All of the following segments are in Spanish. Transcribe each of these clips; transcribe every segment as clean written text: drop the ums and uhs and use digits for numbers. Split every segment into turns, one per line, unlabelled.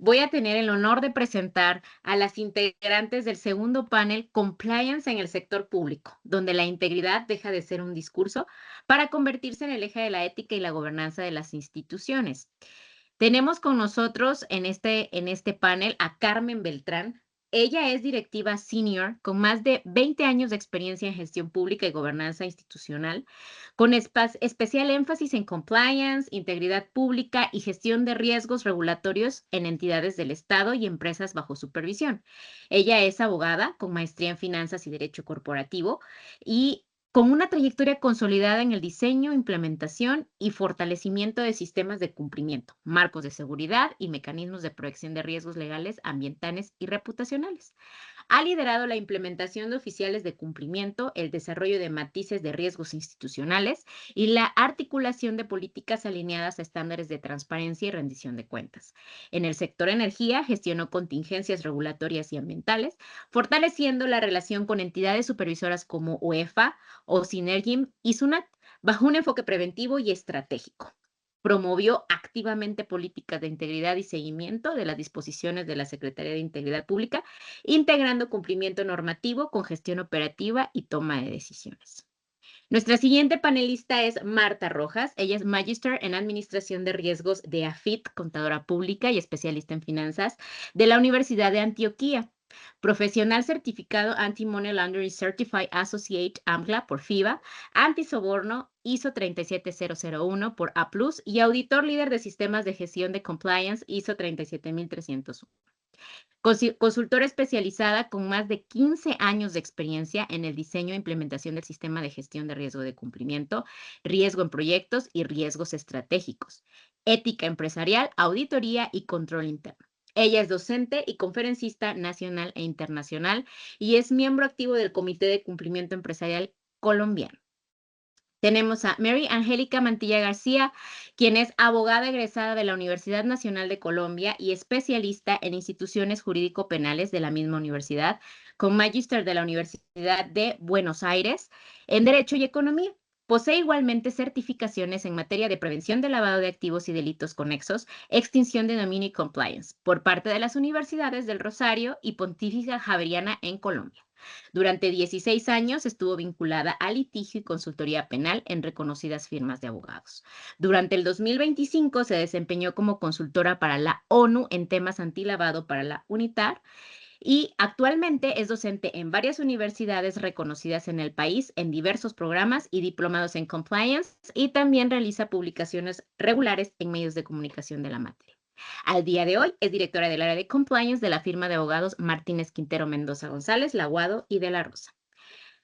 voy a tener el honor de presentar a las integrantes del segundo panel Compliance en el sector público, donde la integridad deja de ser un discurso para convertirse en el eje de la ética y la gobernanza de las instituciones. Tenemos con nosotros en este panel a Carmen Beltrán. Ella es directiva senior con más de 20 años de experiencia en gestión pública y gobernanza institucional, con especial énfasis en compliance, integridad pública y gestión de riesgos regulatorios en entidades del Estado y empresas bajo supervisión. Ella es abogada con maestría en finanzas y derecho corporativo y con una trayectoria consolidada en el diseño, implementación y fortalecimiento de sistemas de cumplimiento, marcos de seguridad y mecanismos de proyección de riesgos legales, ambientales y reputacionales. Ha liderado la implementación de oficiales de cumplimiento, el desarrollo de matices de riesgos institucionales y la articulación de políticas alineadas a estándares de transparencia y rendición de cuentas. En el sector energía, gestionó contingencias regulatorias y ambientales, fortaleciendo la relación con entidades supervisoras como UEFA o Synergim y SUNAT, bajo un enfoque preventivo y estratégico. Promovió activamente políticas de integridad y seguimiento de las disposiciones de la Secretaría de Integridad Pública, integrando cumplimiento normativo con gestión operativa y toma de decisiones. Nuestra siguiente panelista es Marta Rojas. Ella es Magister en Administración de Riesgos de AFIT, contadora pública y especialista en finanzas de la Universidad de Antioquia. Profesional certificado Anti-Money Laundering Certified Associate AMCLA por FIBA, antisoborno ISO 37001 por A+, y auditor líder de sistemas de gestión de compliance ISO 37301. Consultora especializada con más de 15 años de experiencia en el diseño e implementación del sistema de gestión de riesgo de cumplimiento, riesgo en proyectos y riesgos estratégicos, ética empresarial, auditoría y control interno. Ella es docente y conferencista nacional e internacional y es miembro activo del Comité de Cumplimiento Empresarial colombiano. Tenemos a Mary Angélica Mantilla García, quien es abogada egresada de la Universidad Nacional de Colombia y especialista en instituciones jurídico-penales de la misma universidad, con magíster de la Universidad de Buenos Aires en Derecho y Economía. Posee igualmente certificaciones en materia de prevención de lavado de activos y delitos conexos, extinción de dominio y compliance, por parte de las universidades del Rosario y Pontificia Javeriana en Colombia. Durante 16 años estuvo vinculada a litigio y consultoría penal en reconocidas firmas de abogados. Durante el 2025 se desempeñó como consultora para la ONU en temas antilavado para la UNITAR y actualmente es docente en varias universidades reconocidas en el país en diversos programas y diplomados en compliance, y también realiza publicaciones regulares en medios de comunicación de la materia. Al día de hoy es directora del área de compliance de la firma de abogados Martínez Quintero Mendoza González, Laguado y de la Rosa.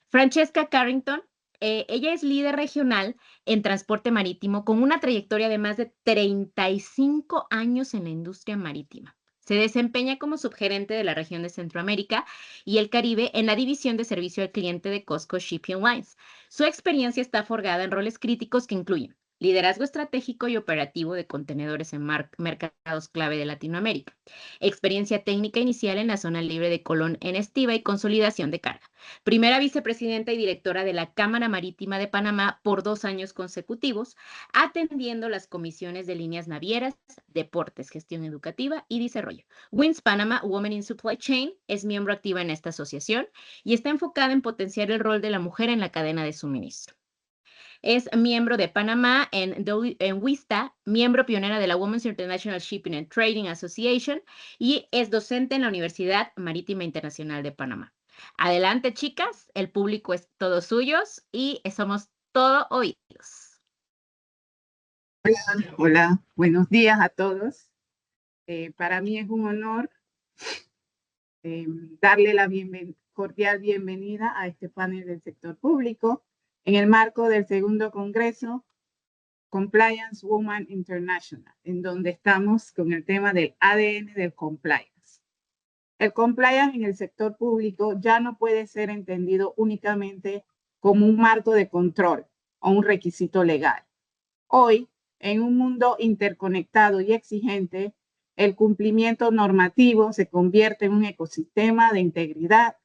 Francesca Carrington, ella es líder regional en transporte marítimo con una trayectoria de más de 35 años en la industria marítima. Se desempeña como subgerente de la región de Centroamérica y el Caribe en la división de servicio al cliente de COSCO Shipping Lines. Su experiencia está forjada en roles críticos que incluyen liderazgo estratégico y operativo de contenedores en mercados clave de Latinoamérica, experiencia técnica inicial en la zona libre de Colón en estiva y consolidación de carga. Primera vicepresidenta y directora de la Cámara Marítima de Panamá por 2 años consecutivos, atendiendo las comisiones de líneas navieras, deportes, gestión educativa y desarrollo. WINS Panama Women in Supply Chain es miembro activa en esta asociación y está enfocada en potenciar el rol de la mujer en la cadena de suministro. Es miembro de Panamá en WISTA, miembro pionera de la Women's International Shipping and Trading Association y es docente en la Universidad Marítima Internacional de Panamá. Adelante, chicas, el público es todo suyos y somos todo oídos.
Hola, buenos días a todos. Para mí es un honor darle la cordial bienvenida a este panel del sector público en el marco del segundo Congreso Compliance Women International, en donde estamos con el tema del ADN del compliance. El compliance en el sector público ya no puede ser entendido únicamente como un marco de control o un requisito legal. Hoy, en un mundo interconectado y exigente, el cumplimiento normativo se convierte en un ecosistema de integridad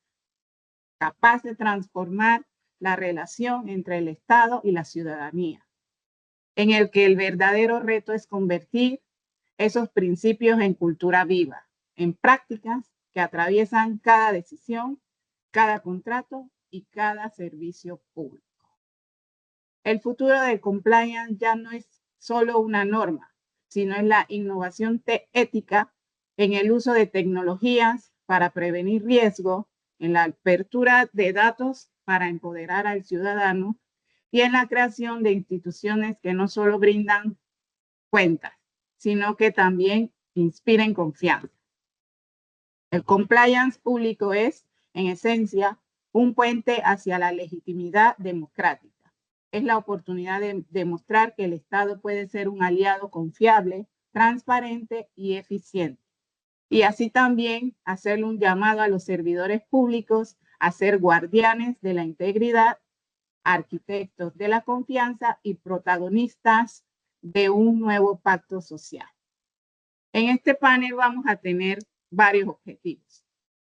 capaz de transformar la relación entre el Estado y la ciudadanía, en el que el verdadero reto es convertir esos principios en cultura viva, en prácticas que atraviesan cada decisión, cada contrato y cada servicio público. El futuro del compliance ya no es solo una norma, sino es la innovación ética en el uso de tecnologías para prevenir riesgo, en la apertura de datos para empoderar al ciudadano y en la creación de instituciones que no solo brindan cuentas, sino que también inspiren confianza. El compliance público es, en esencia, un puente hacia la legitimidad democrática. Es la oportunidad de demostrar que el Estado puede ser un aliado confiable, transparente y eficiente. Y así también hacerle un llamado a los servidores públicos a ser guardianes de la integridad, arquitectos de la confianza y protagonistas de un nuevo pacto social. En este panel vamos a tener varios objetivos.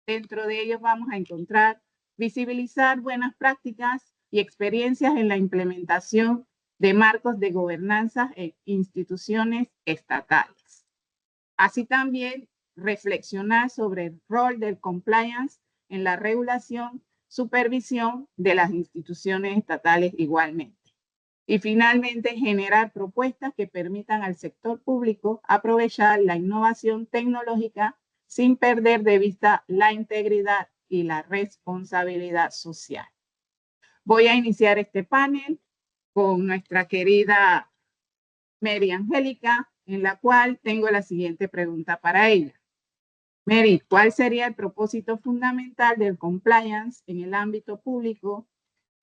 Dentro de ellos vamos a encontrar visibilizar buenas prácticas y experiencias en la implementación de marcos de gobernanza en instituciones estatales. Así también reflexionar sobre el rol del compliance en la regulación, supervisión de las instituciones estatales igualmente. Y finalmente, generar propuestas que permitan al sector público aprovechar la innovación tecnológica sin perder de vista la integridad y la responsabilidad social. Voy a iniciar este panel con nuestra querida Mary Angélica, en la cual tengo la siguiente pregunta para ella. Mary, ¿cuál sería el propósito fundamental del compliance en el ámbito público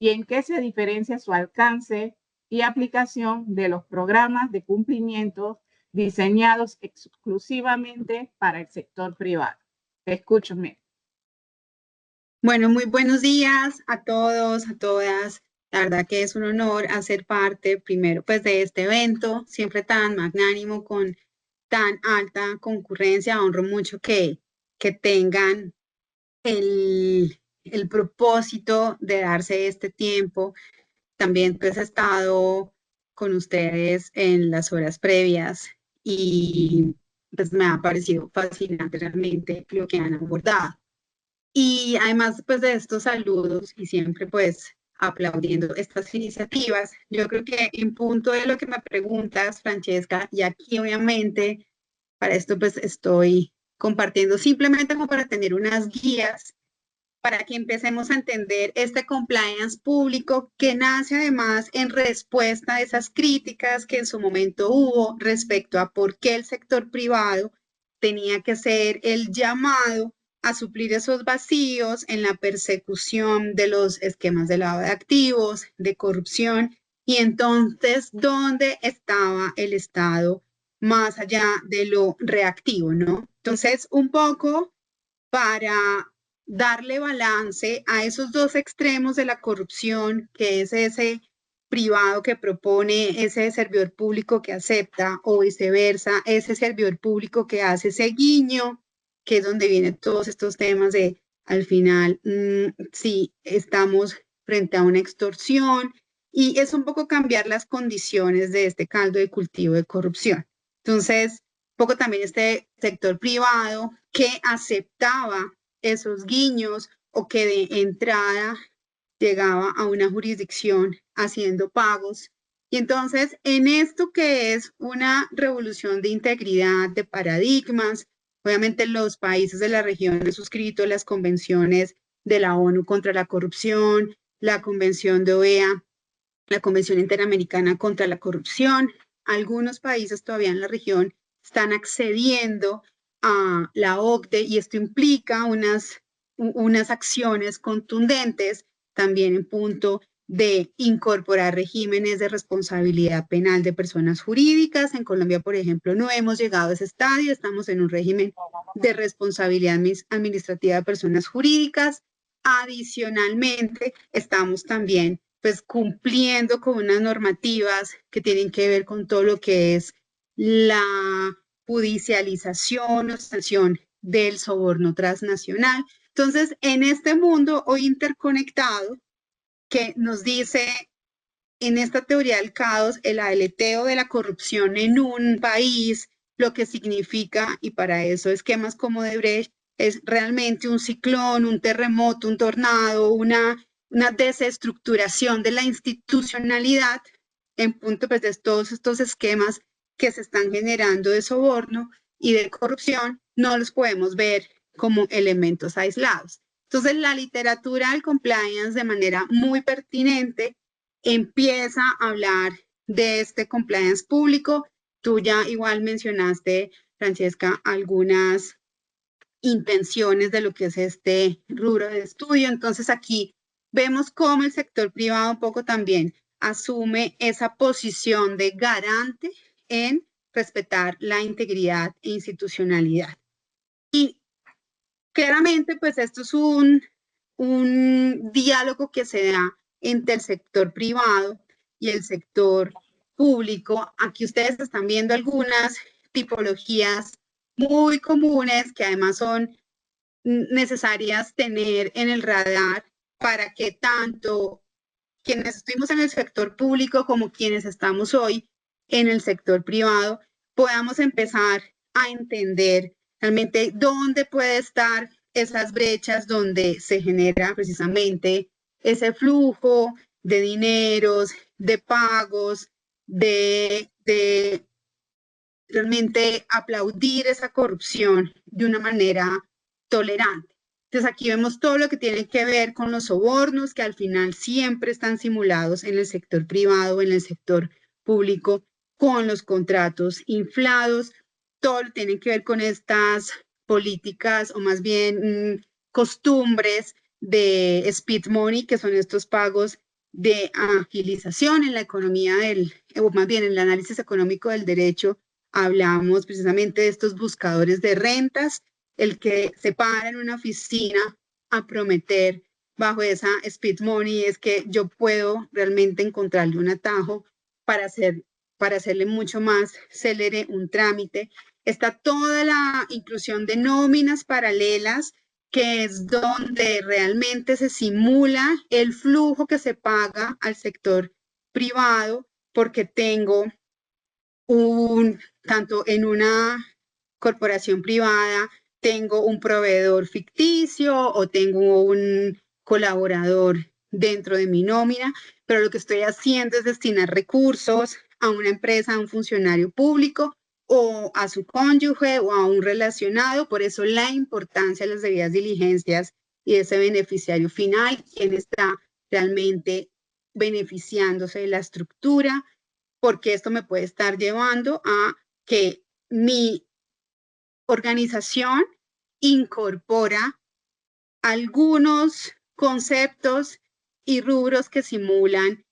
y en qué se diferencia su alcance y aplicación de los programas de cumplimiento diseñados exclusivamente para el sector privado? Te escucho, Mary.
Bueno, muy buenos días a todos, a todas. La verdad que es un honor hacer parte primero pues de este evento, siempre tan magnánimo, con tan alta concurrencia. Honro mucho que tengan el propósito de darse este tiempo. También pues he estado con ustedes en las horas previas y pues me ha parecido fascinante realmente lo que han abordado. Y además pues de estos saludos y siempre pues aplaudiendo estas iniciativas, yo creo que en punto de lo que me preguntas, Francesca, y aquí obviamente para esto pues estoy compartiendo simplemente como para tener unas guías para que empecemos a entender este compliance público que nace además en respuesta a esas críticas que en su momento hubo respecto a por qué el sector privado tenía que ser el llamado a suplir esos vacíos en la persecución de los esquemas de lavado de activos, de corrupción, y entonces, ¿dónde estaba el Estado más allá de lo reactivo, no? Entonces, un poco para darle balance a esos dos extremos de la corrupción, que es ese privado que propone, ese servidor público que acepta, o viceversa, ese servidor público que hace ese guiño, que es donde vienen todos estos temas de, al final, si estamos frente a una extorsión, y es un poco cambiar las condiciones de este caldo de cultivo de corrupción. Entonces, un poco también este sector privado que aceptaba esos guiños o que de entrada llegaba a una jurisdicción haciendo pagos. Y entonces, en esto que es una revolución de integridad, de paradigmas, obviamente los países de la región han suscrito las convenciones de la ONU contra la corrupción, la convención de OEA, la Convención Interamericana contra la Corrupción. Algunos países todavía en la región están accediendo a la OCDE y esto implica unas acciones contundentes también en punto de incorporar regímenes de responsabilidad penal de personas jurídicas. En Colombia, por ejemplo, no hemos llegado a ese estadio, estamos en un régimen de responsabilidad administrativa de personas jurídicas. Adicionalmente, estamos también pues cumpliendo con unas normativas que tienen que ver con todo lo que es la judicialización o sanción del soborno transnacional. Entonces, en este mundo hoy interconectado, que nos dice en esta teoría del caos, el aleteo de la corrupción en un país, lo que significa, y para eso esquemas como Odebrecht es realmente un ciclón, un terremoto, un tornado, una desestructuración de la institucionalidad en punto pues, de todos estos esquemas que se están generando de soborno y de corrupción, no los podemos ver como elementos aislados. Entonces, la literatura del compliance de manera muy pertinente empieza a hablar de este compliance público. Tú ya igual mencionaste, Francesca, algunas intenciones de lo que es este rubro de estudio. Entonces, aquí vemos cómo el sector privado un poco también asume esa posición de garante en respetar la integridad e institucionalidad. Y claramente, pues esto es un diálogo que se da entre el sector privado y el sector público. Aquí ustedes están viendo algunas tipologías muy comunes que además son necesarias tener en el radar para que tanto quienes estuvimos en el sector público como quienes estamos hoy en el sector privado podamos empezar a entender realmente dónde puede estar esas brechas donde se genera precisamente ese flujo de dineros, de pagos, de realmente aplaudir esa corrupción de una manera tolerante. Entonces aquí vemos todo lo que tiene que ver con los sobornos que al final siempre están simulados en el sector privado, en el sector público, con los contratos inflados, todo lo que tiene que ver con estas políticas o más bien costumbres de speed money, que son estos pagos de agilización en la economía o más bien en el análisis económico del derecho. Hablamos precisamente de estos buscadores de rentas, el que se para en una oficina a prometer bajo esa speed money es que yo puedo realmente encontrarle un atajo para hacerle mucho más célere un trámite. Está toda la inclusión de nóminas paralelas, que es donde realmente se simula el flujo que se paga al sector privado, porque tengo tanto en una corporación privada, tengo un proveedor ficticio o tengo un colaborador dentro de mi nómina, pero lo que estoy haciendo es destinar recursos a una empresa, a un funcionario público o a su cónyuge o a un relacionado. Por eso la importancia de las debidas diligencias y ese beneficiario final, quien está realmente beneficiándose de la estructura, porque esto me puede estar llevando a que mi organización incorpora algunos conceptos y rubros que simulan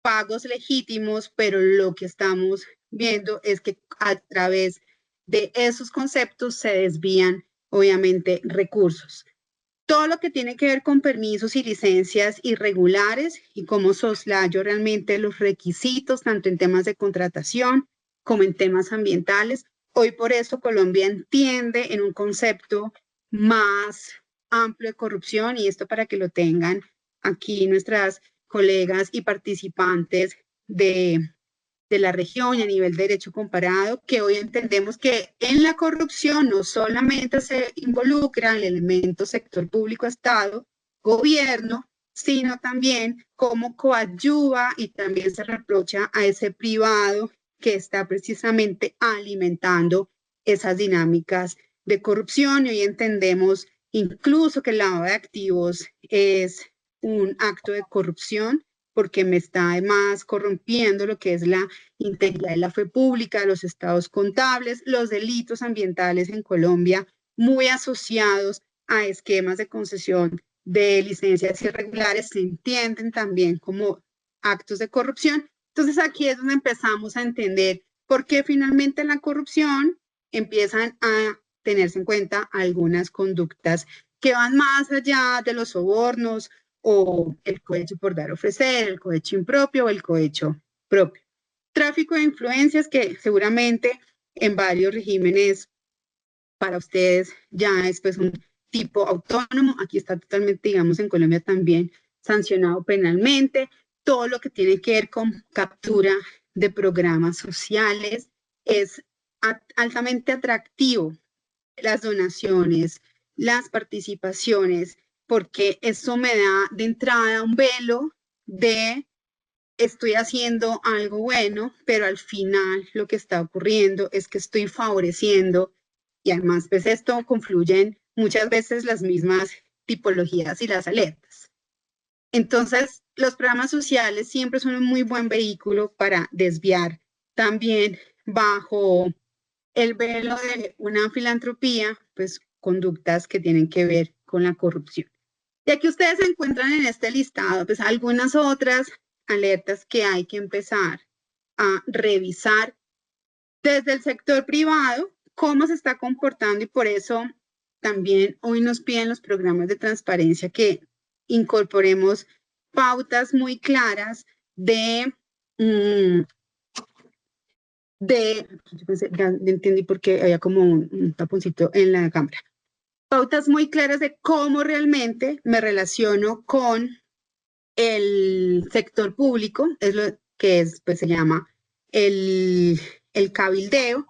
pagos legítimos, pero lo que estamos viendo es que a través de esos conceptos se desvían, obviamente, recursos. Todo lo que tiene que ver con permisos y licencias irregulares y cómo soslayo realmente los requisitos, tanto en temas de contratación como en temas ambientales. Hoy por eso Colombia entiende en un concepto más amplio de corrupción, y esto para que lo tengan aquí nuestras colegas y participantes de la región y a nivel de derecho comparado, que hoy entendemos que en la corrupción no solamente se involucra el elemento sector público, Estado, gobierno, sino también cómo coadyuva y también se reprocha a ese privado que está precisamente alimentando esas dinámicas de corrupción. Y hoy entendemos incluso que el lavado de activos es un acto de corrupción, porque me está además corrompiendo lo que es la integridad de la fe pública, los estados contables, los delitos ambientales en Colombia, muy asociados a esquemas de concesión de licencias irregulares, se entienden también como actos de corrupción. Entonces aquí es donde empezamos a entender por qué finalmente la corrupción empiezan a tenerse en cuenta algunas conductas que van más allá de los sobornos o el cohecho por dar a ofrecer, el cohecho impropio o el cohecho propio. Tráfico de influencias, que seguramente en varios regímenes para ustedes ya es pues un tipo autónomo. Aquí está totalmente, digamos, en Colombia también sancionado penalmente. Todo lo que tiene que ver con captura de programas sociales es altamente atractivo las donaciones, las participaciones, porque eso me da de entrada un velo de estoy haciendo algo bueno, pero al final lo que está ocurriendo es que estoy favoreciendo y además pues esto confluyen muchas veces las mismas tipologías y las alertas. Entonces, los programas sociales siempre son un muy buen vehículo para desviar también bajo el velo de una filantropía, pues conductas que tienen que ver con la corrupción. Y aquí ustedes encuentran en este listado, pues algunas otras alertas que hay que empezar a revisar desde el sector privado, cómo se está comportando y por eso también hoy nos piden los programas de transparencia que incorporemos pautas muy claras de ya entendí por qué había como un taponcito en la cámara. Pautas muy claras de cómo realmente me relaciono con el sector público, es lo que es, pues se llama el cabildeo,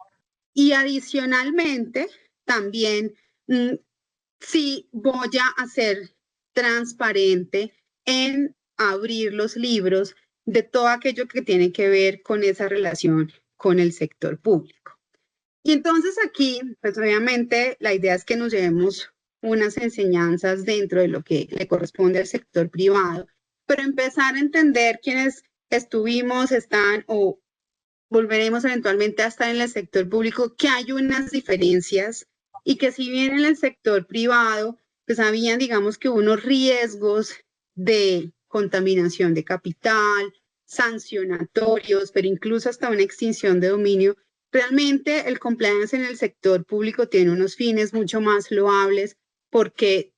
y adicionalmente también si voy a ser transparente en abrir los libros de todo aquello que tiene que ver con esa relación con el sector público. Y entonces aquí, pues obviamente la idea es que nos llevemos unas enseñanzas dentro de lo que le corresponde al sector privado, pero empezar a entender quiénes estuvimos, están o volveremos eventualmente a estar en el sector público, que hay unas diferencias y que si bien en el sector privado, pues habían, digamos que unos riesgos de contaminación de capital, sancionatorios, pero incluso hasta una extinción de dominio, realmente el compliance en el sector público tiene unos fines mucho más loables porque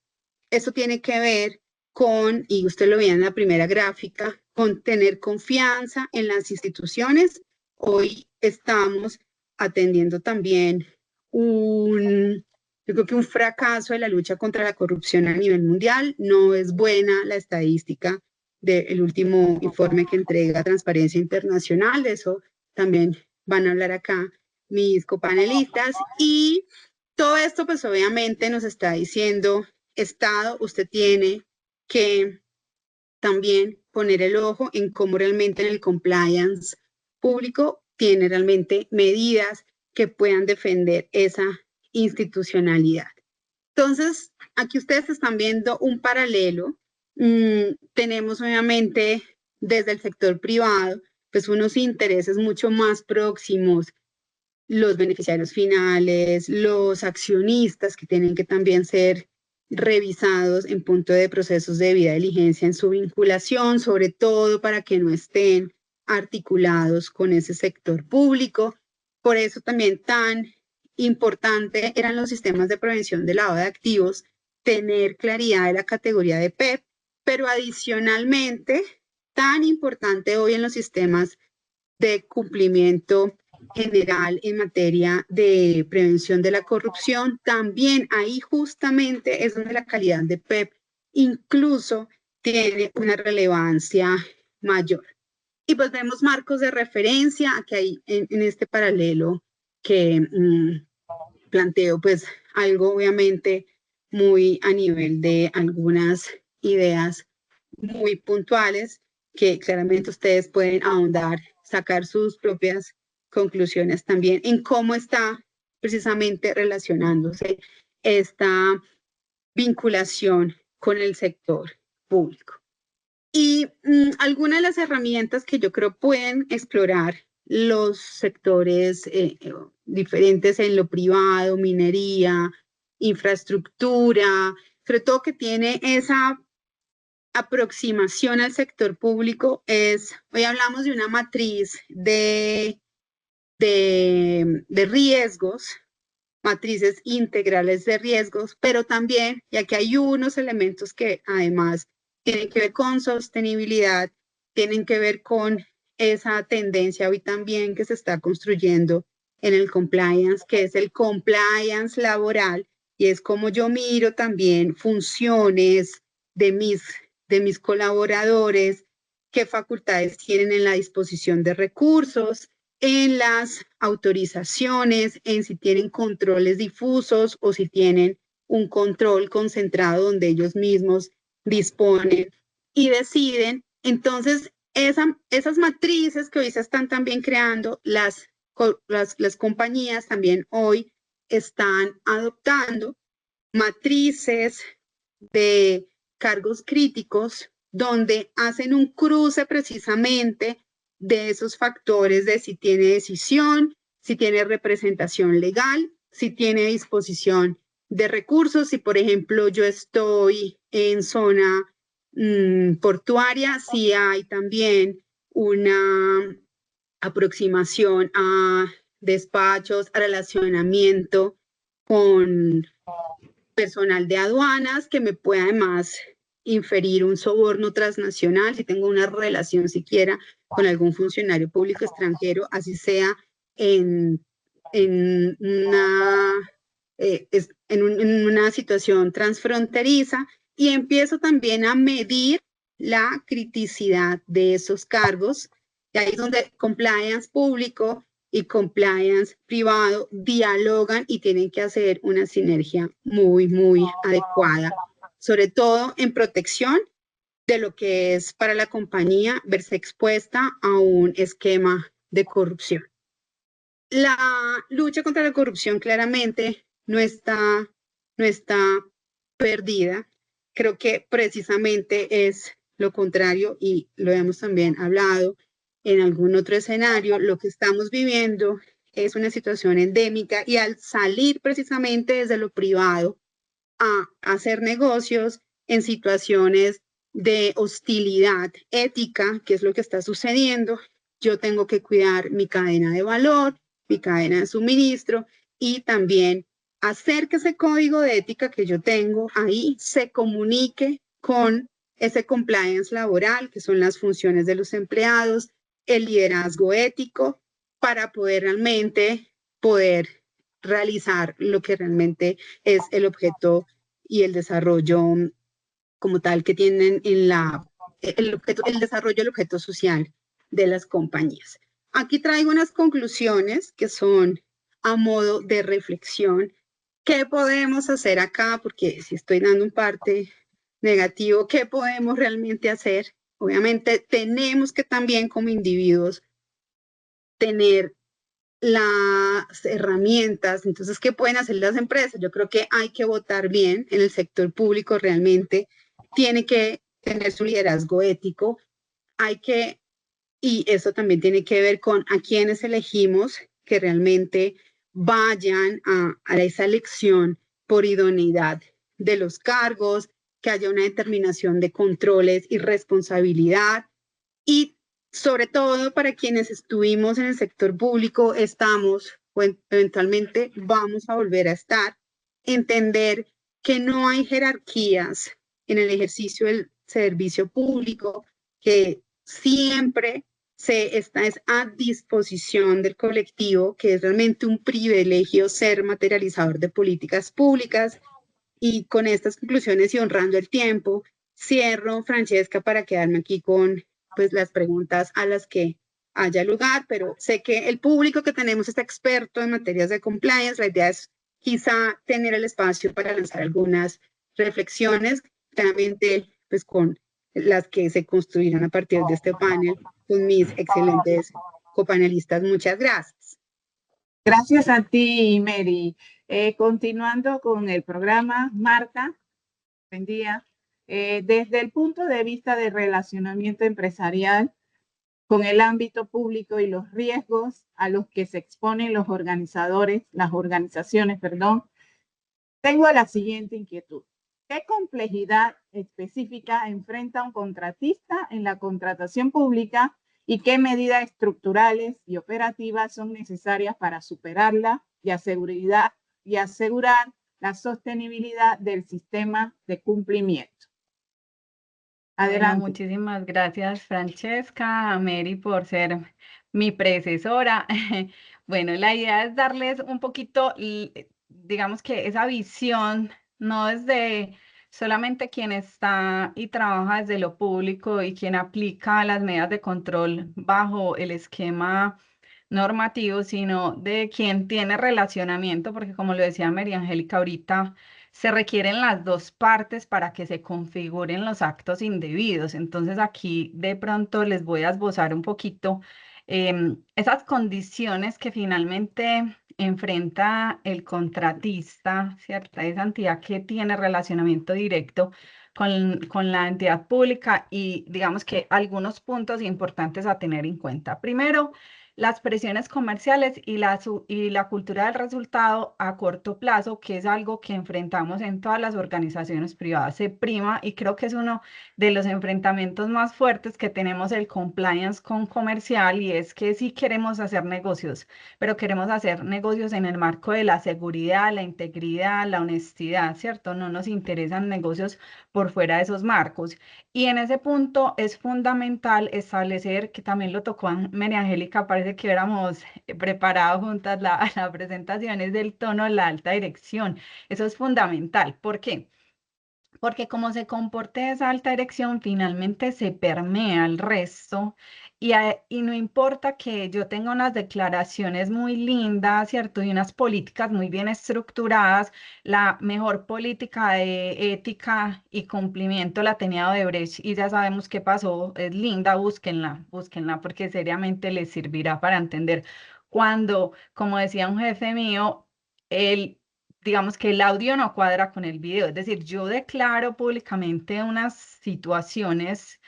eso tiene que ver con, y usted lo veía en la primera gráfica, con tener confianza en las instituciones. Hoy estamos atendiendo también yo creo que un fracaso de la lucha contra la corrupción a nivel mundial. No es buena la estadística del último informe que entrega Transparencia Internacional. De eso también van a hablar acá mis copanelistas. Y todo esto, pues obviamente nos está diciendo, Estado, usted tiene que también poner el ojo en cómo realmente en el compliance público tiene realmente medidas que puedan defender esa institucionalidad. Entonces, aquí ustedes están viendo un paralelo. Tenemos obviamente desde el sector privado, pues unos intereses mucho más próximos, los beneficiarios finales, los accionistas que tienen que también ser revisados en punto de procesos de debida diligencia en su vinculación, sobre todo para que no estén articulados con ese sector público. Por eso también tan importante eran los sistemas de prevención de lavado de activos, tener claridad de la categoría de PEP, pero adicionalmente tan importante hoy en los sistemas de cumplimiento general en materia de prevención de la corrupción, también ahí justamente es donde la calidad de PEP incluso tiene una relevancia mayor. Y pues vemos marcos de referencia que hay en este paralelo que planteo pues algo obviamente muy a nivel de algunas ideas muy puntuales que claramente ustedes pueden ahondar, sacar sus propias conclusiones también en cómo está precisamente relacionándose esta vinculación con el sector público. Y algunas de las herramientas que yo creo pueden explorar los sectores diferentes en lo privado, minería, infraestructura, sobre todo que tiene esa aproximación al sector público es, hoy hablamos de una matriz de riesgos, matrices integrales de riesgos, pero también, ya que hay unos elementos que además tienen que ver con sostenibilidad, tienen que ver con esa tendencia hoy también que se está construyendo en el compliance, que es el compliance laboral, y es como yo miro también funciones de mis colaboradores, qué facultades tienen en la disposición de recursos, en las autorizaciones, en si tienen controles difusos o si tienen un control concentrado donde ellos mismos disponen y deciden. Entonces, esas matrices que hoy se están también creando, las compañías también hoy están adoptando matrices de cargos críticos donde hacen un cruce precisamente de esos factores de si tiene decisión, si tiene representación legal, si tiene disposición de recursos. Si, por ejemplo, yo estoy en zona portuaria, si hay también una aproximación a despachos, a relacionamiento con personal de aduanas que me pueda además inferir un soborno transnacional, si tengo una relación siquiera con algún funcionario público extranjero, así sea en una situación transfronteriza, y empiezo también a medir la criticidad de esos cargos. Y ahí es donde compliance público y compliance privado dialogan y tienen que hacer una sinergia muy, muy adecuada, sobre todo en protección de lo que es para la compañía verse expuesta a un esquema de corrupción. La lucha contra la corrupción claramente no está perdida. Creo que precisamente es lo contrario, y lo hemos también hablado en algún otro escenario. Lo que estamos viviendo es una situación endémica, y al salir precisamente desde lo privado a hacer negocios en situaciones de hostilidad ética, que es lo que está sucediendo, yo tengo que cuidar mi cadena de valor, mi cadena de suministro, y también hacer que ese código de ética que yo tengo ahí se comunique con ese compliance laboral, que son las funciones de los empleados, el liderazgo ético, para poder realmente realizar lo que realmente es el objeto y el desarrollo como tal que tienen en el desarrollo del objeto social de las compañías. Aquí traigo unas conclusiones que son a modo de reflexión. ¿Qué podemos hacer acá? Porque si estoy dando un parte negativo, ¿qué podemos realmente hacer? Obviamente tenemos que también como individuos tener las herramientas. Entonces, ¿qué pueden hacer las empresas? Yo creo que hay que votar bien en el sector público, realmente tiene que tener su liderazgo ético, y eso también tiene que ver con a quienes elegimos, que realmente vayan a esa elección por idoneidad de los cargos, que haya una determinación de controles y responsabilidad. Y sobre todo para quienes estuvimos en el sector público, estamos o eventualmente vamos a volver a estar, entender que no hay jerarquías en el ejercicio del servicio público, que siempre se está a disposición del colectivo, que es realmente un privilegio ser materializador de políticas públicas. Y con estas conclusiones y honrando el tiempo, cierro, Francesca, para quedarme aquí con pues las preguntas a las que haya lugar, pero sé que el público que tenemos está experto en materias de compliance. La idea es quizá tener el espacio para lanzar algunas reflexiones, claramente pues con las que se construirán a partir de este panel con mis excelentes copanelistas. Muchas gracias.
Gracias a ti, Mary. Continuando con el programa, Marta, buen día. Desde el punto de vista de relacionamiento empresarial con el ámbito público y los riesgos a los que se exponen las organizaciones, tengo la siguiente inquietud. ¿Qué complejidad específica enfrenta un contratista en la contratación pública y qué medidas estructurales y operativas son necesarias para superarla y asegurar la sostenibilidad del sistema de cumplimiento? Adelante.
Bueno, muchísimas gracias, Francesca, a Mary, por ser mi predecesora. Bueno, la idea es darles un poquito, digamos que esa visión, no desde solamente quien está y trabaja desde lo público y quien aplica las medidas de control bajo el esquema normativo, sino de quien tiene relacionamiento, porque como lo decía María Angélica ahorita, se requieren las dos partes para que se configuren los actos indebidos. Entonces aquí de pronto les voy a esbozar un poquito esas condiciones que finalmente enfrenta el contratista, ¿cierto? Esa entidad que tiene relacionamiento directo con la entidad pública y digamos que algunos puntos importantes a tener en cuenta. Primero, las presiones comerciales y la cultura del resultado a corto plazo, que es algo que enfrentamos en todas las organizaciones privadas. Se prima y creo que es uno de los enfrentamientos más fuertes que tenemos el compliance con comercial y es que sí queremos hacer negocios, pero queremos hacer negocios en el marco de la seguridad, la integridad, la honestidad, ¿cierto? No nos interesan negocios por fuera de esos marcos. Y en ese punto es fundamental establecer, que también lo tocó María Angélica, parece que hubiéramos preparado juntas la presentación, es del tono de la alta dirección. Eso es fundamental. ¿Por qué? Porque como se comporte esa alta dirección, finalmente se permea al resto y no importa que yo tenga unas declaraciones muy lindas, ¿cierto? Y unas políticas muy bien estructuradas, la mejor política de ética y cumplimiento la tenía Odebrecht y ya sabemos qué pasó, es linda, búsquenla, búsquenla porque seriamente les servirá para entender cuando, como decía un jefe mío, el digamos que el audio no cuadra con el video. Es decir, yo declaro públicamente unas situaciones,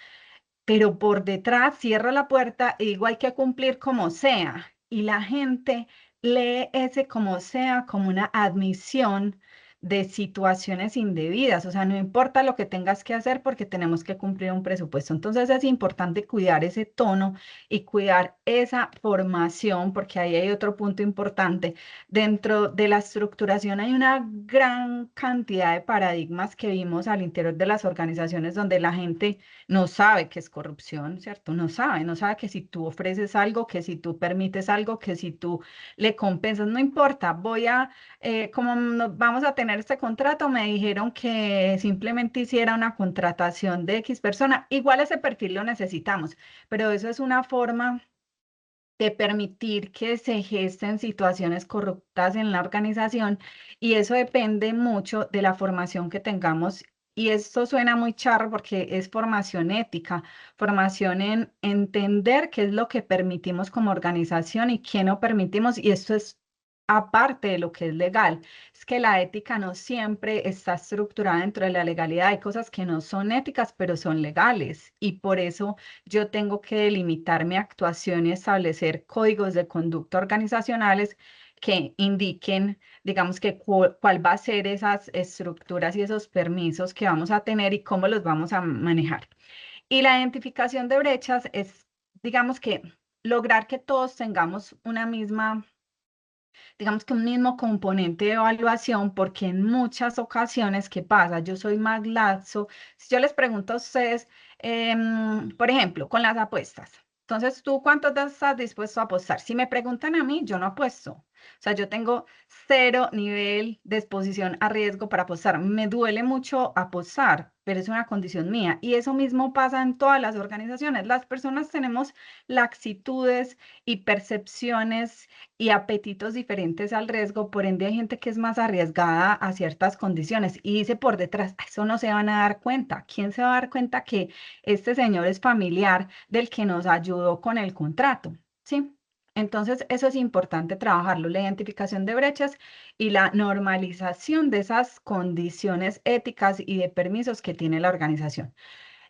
pero por detrás cierro la puerta y digo hay que cumplir como sea. Y la gente lee ese como sea como una admisión de situaciones indebidas. O sea, no importa lo que tengas que hacer porque tenemos que cumplir un presupuesto. Entonces es importante cuidar ese tono y cuidar esa formación porque ahí hay otro punto importante. Dentro de la estructuración hay una gran cantidad de paradigmas que vimos al interior de las organizaciones donde la gente no sabe qué es corrupción, ¿cierto? No sabe que si tú ofreces algo, que si tú permites algo, que si tú le compensas, no importa, como vamos a tener este contrato, me dijeron que simplemente hiciera una contratación de X persona, igual ese perfil lo necesitamos, pero eso es una forma de permitir que se gesten situaciones corruptas en la organización y eso depende mucho de la formación que tengamos. Y esto suena muy charro porque es formación ética, formación en entender qué es lo que permitimos como organización y qué no permitimos. Y esto es aparte de lo que es legal. Es que la ética no siempre está estructurada dentro de la legalidad. Hay cosas que no son éticas, pero son legales. Y por eso yo tengo que delimitar mi actuación y establecer códigos de conducta organizacionales que indiquen, digamos, que cuál va a ser esas estructuras y esos permisos que vamos a tener y cómo los vamos a manejar. Y la identificación de brechas es, digamos que lograr que todos tengamos una misma digamos que un mismo componente de evaluación, porque en muchas ocasiones, ¿qué pasa? Yo soy más laxo. Si yo les pregunto a ustedes, por ejemplo, con las apuestas. Entonces, ¿tú cuánto estás dispuesto a apostar? Si me preguntan a mí, yo no apuesto. O sea, yo tengo cero nivel de exposición a riesgo para apostar. Me duele mucho apostar, pero es una condición mía. Y eso mismo pasa en todas las organizaciones. Las personas tenemos laxitudes y percepciones y apetitos diferentes al riesgo, por ende hay gente que es más arriesgada a ciertas condiciones y dice por detrás, eso no se van a dar cuenta. ¿Quién se va a dar cuenta que este señor es familiar del que nos ayudó con el contrato? ¿Sí? Entonces, eso es importante trabajarlo, la identificación de brechas y la normalización de esas condiciones éticas y de permisos que tiene la organización.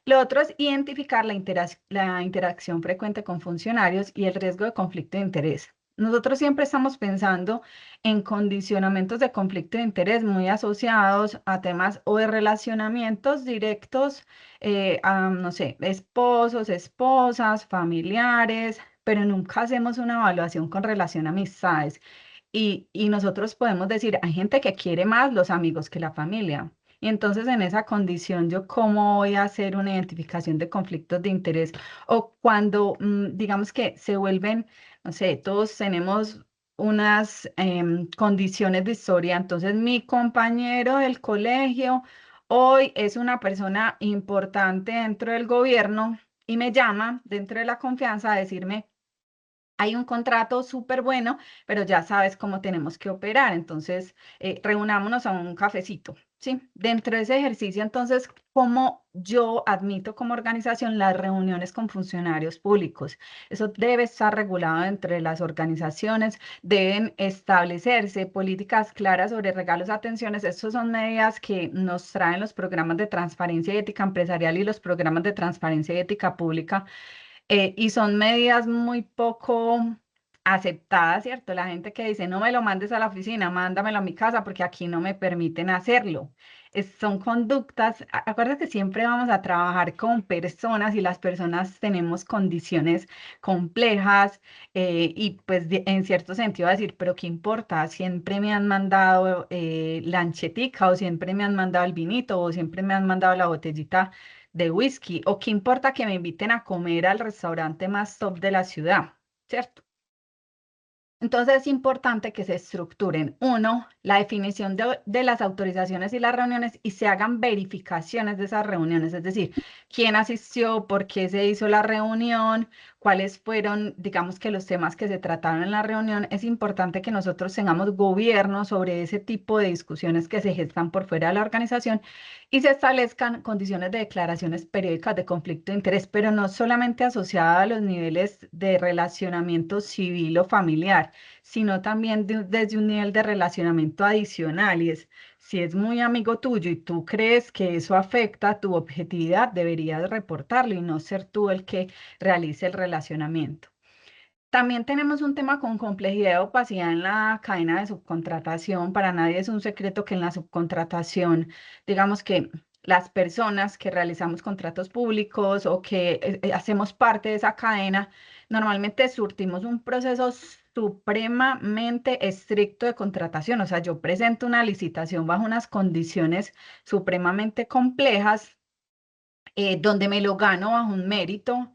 Lo otro es identificar la interacción frecuente con funcionarios y el riesgo de conflicto de interés. Nosotros siempre estamos pensando en condicionamientos de conflicto de interés muy asociados a temas o de relacionamientos directos, no sé, esposos, esposas, familiares, pero nunca hacemos una evaluación con relación a amistades. Y nosotros podemos decir, hay gente que quiere más los amigos que la familia. Y entonces en esa condición, ¿yo cómo voy a hacer una identificación de conflictos de interés? O cuando, digamos que se vuelven, no sé, todos tenemos unas condiciones de historia. Entonces mi compañero del colegio hoy es una persona importante dentro del gobierno y me llama dentro de la confianza a decirme hay un contrato súper bueno, pero ya sabes cómo tenemos que operar. Entonces, reunámonos a un cafecito, ¿sí? Dentro de ese ejercicio, entonces, ¿cómo yo admito como organización las reuniones con funcionarios públicos? Eso debe estar regulado entre las organizaciones, deben establecerse políticas claras sobre regalos, atenciones. Estas son medidas que nos traen los programas de transparencia y ética empresarial y los programas de transparencia y ética pública, y son medidas muy poco aceptadas, ¿cierto? La gente que dice, no me lo mandes a la oficina, mándamelo a mi casa porque aquí no me permiten hacerlo. Son conductas, acuérdate que siempre vamos a trabajar con personas y las personas tenemos condiciones complejas, y pues en cierto sentido decir, pero ¿qué importa? Siempre me han mandado lanchetica o siempre me han mandado el vinito o siempre me han mandado la botellita de whisky, o qué importa que me inviten a comer al restaurante más top de la ciudad, ¿cierto? Entonces es importante que se estructuren, uno, la definición de las autorizaciones y las reuniones y se hagan verificaciones de esas reuniones, es decir, quién asistió, por qué se hizo la reunión, cuáles fueron, digamos que los temas que se trataron en la reunión. Es importante que nosotros tengamos gobierno sobre ese tipo de discusiones que se gestan por fuera de la organización y se establezcan condiciones de declaraciones periódicas de conflicto de interés, pero no solamente asociadas a los niveles de relacionamiento civil o familiar, sino también desde un nivel de relacionamiento adicional, y es, si es muy amigo tuyo y tú crees que eso afecta tu objetividad, deberías reportarlo y no ser tú el que realice el relacionamiento. También tenemos un tema con complejidad y opacidad en la cadena de subcontratación. Para nadie es un secreto que en la subcontratación, digamos que las personas que realizamos contratos públicos o que hacemos parte de esa cadena, normalmente surtimos un proceso supremamente estricto de contratación. O sea, yo presento una licitación bajo unas condiciones supremamente complejas, donde me lo gano bajo un mérito,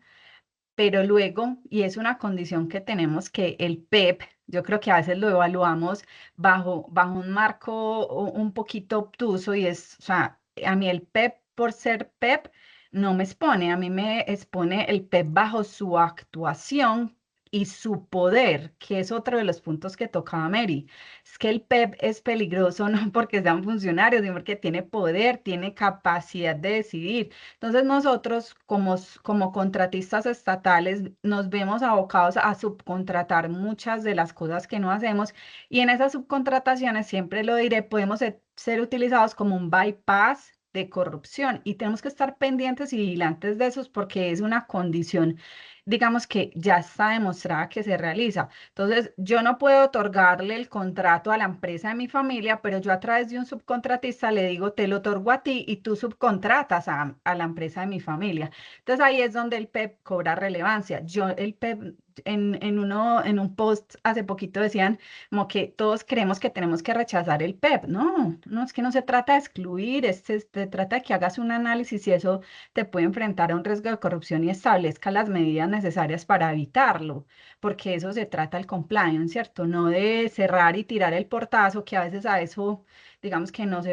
pero luego, y es una condición que tenemos, que el PEP, yo creo que a veces lo evaluamos bajo un marco un poquito obtuso, y es, o sea, a mí el PEP por ser PEP no me expone, a mí me expone el PEP bajo su actuación y su poder, que es otro de los puntos que tocaba Mary. Es que el PEP es peligroso no porque sea un funcionario, sino porque tiene poder, tiene capacidad de decidir. Entonces nosotros como contratistas estatales nos vemos abocados a subcontratar muchas de las cosas que no hacemos, y en esas subcontrataciones, siempre lo diré, podemos ser utilizados como un bypass de corrupción, y tenemos que estar pendientes y vigilantes de esos porque es una condición, digamos, que ya está demostrada que se realiza. Entonces, yo no puedo otorgarle el contrato a la empresa de mi familia, pero yo a través de un subcontratista le digo, te lo otorgo a ti y tú subcontratas a la empresa de mi familia. Entonces, ahí es donde el PEP cobra relevancia. El PEP, en un post hace poquito decían como que todos creemos que tenemos que rechazar el PEP. No, no, es que no se trata de excluir, se trata de que hagas un análisis y eso te puede enfrentar a un riesgo de corrupción y establezca las medidas necesarias para evitarlo, porque eso se trata el compliance, ¿cierto? No de cerrar y tirar el portazo, que a veces a eso, digamos que nos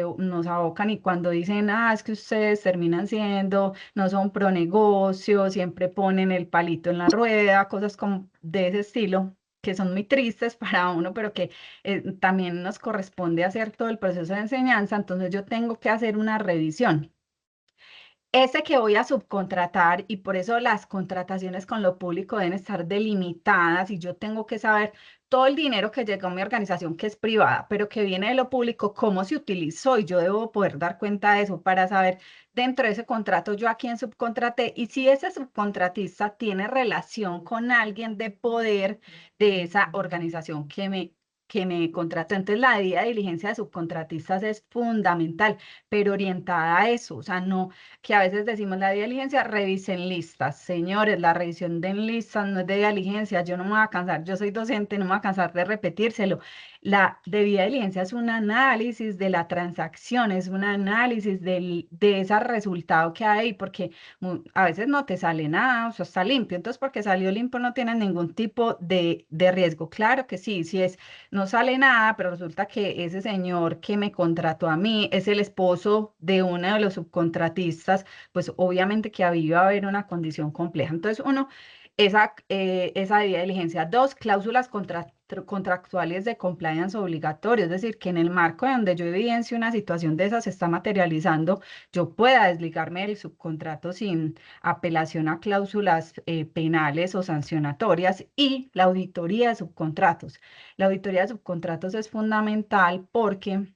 abocan, y cuando dicen, es que ustedes terminan siendo, no son pro negocio, siempre ponen el palito en la rueda, cosas como de ese estilo, que son muy tristes para uno, pero que también nos corresponde hacer todo el proceso de enseñanza. Entonces yo tengo que hacer una revisión. Ese que voy a subcontratar, y por eso las contrataciones con lo público deben estar delimitadas, y yo tengo que saber todo el dinero que llega a mi organización, que es privada, pero que viene de lo público, cómo se utilizó, y yo debo poder dar cuenta de eso para saber dentro de ese contrato yo a quién subcontraté y si ese subcontratista tiene relación con alguien de poder de esa organización que me contrató. Entonces, la debida diligencia de subcontratistas es fundamental, pero orientada a eso, o sea, no que a veces decimos la diligencia, revisen listas. Señores, la revisión de listas no es de diligencia, yo no me voy a cansar, yo soy docente, no me voy a cansar de repetírselo. La debida diligencia es un análisis de la transacción, es un análisis de ese resultado que hay, porque a veces no te sale nada, o sea, está limpio. Entonces, porque salió limpio no tiene ningún tipo de riesgo. Claro que sí, no sale nada, pero resulta que ese señor que me contrató a mí es el esposo de uno de los subcontratistas, pues obviamente que ahí va a haber una condición compleja. Entonces, uno esa debida diligencia. 2, cláusulas contractuales de compliance obligatorio, es decir, que en el marco donde yo evidencio una situación de esas se está materializando, yo pueda desligarme del subcontrato sin apelación a cláusulas penales o sancionatorias. Y la auditoría de subcontratos. La auditoría de subcontratos es fundamental porque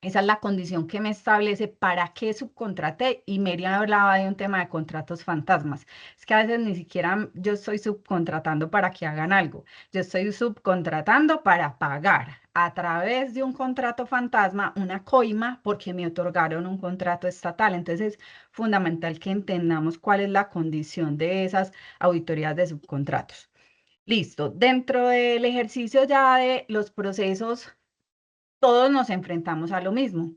esa es la condición que me establece para qué subcontraté, y Miriam hablaba de un tema de contratos fantasmas. Es que a veces ni siquiera yo estoy subcontratando para que hagan algo, yo estoy subcontratando para pagar a través de un contrato fantasma una coima porque me otorgaron un contrato estatal. Entonces es fundamental que entendamos cuál es la condición de esas auditorías de subcontratos. Listo, dentro del ejercicio ya de los procesos todos nos enfrentamos a lo mismo.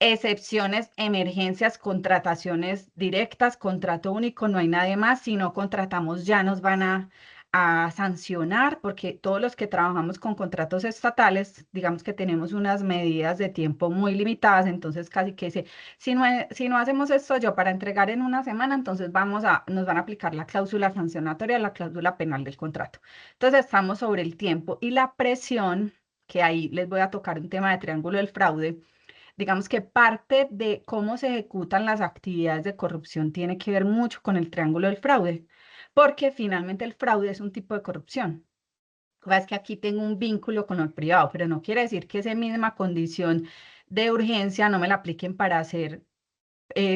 Excepciones, emergencias, contrataciones directas, contrato único, no hay nadie más. Si no contratamos ya nos van a sancionar, porque todos los que trabajamos con contratos estatales, digamos que tenemos unas medidas de tiempo muy limitadas, entonces casi que si no hacemos esto yo para entregar en una semana, entonces nos van a aplicar la cláusula sancionatoria, la cláusula penal del contrato. Entonces estamos sobre el tiempo y la presión, que ahí les voy a tocar un tema de triángulo del fraude. Digamos que parte de cómo se ejecutan las actividades de corrupción tiene que ver mucho con el triángulo del fraude, porque finalmente el fraude es un tipo de corrupción. Es que aquí tengo un vínculo con el privado, pero no quiere decir que esa misma condición de urgencia no me la apliquen para hacer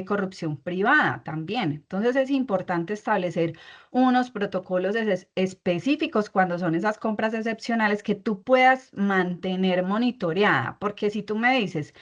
corrupción privada también. Entonces es importante establecer unos protocolos específicos cuando son esas compras excepcionales que tú puedas mantener monitoreada, porque si tú me dices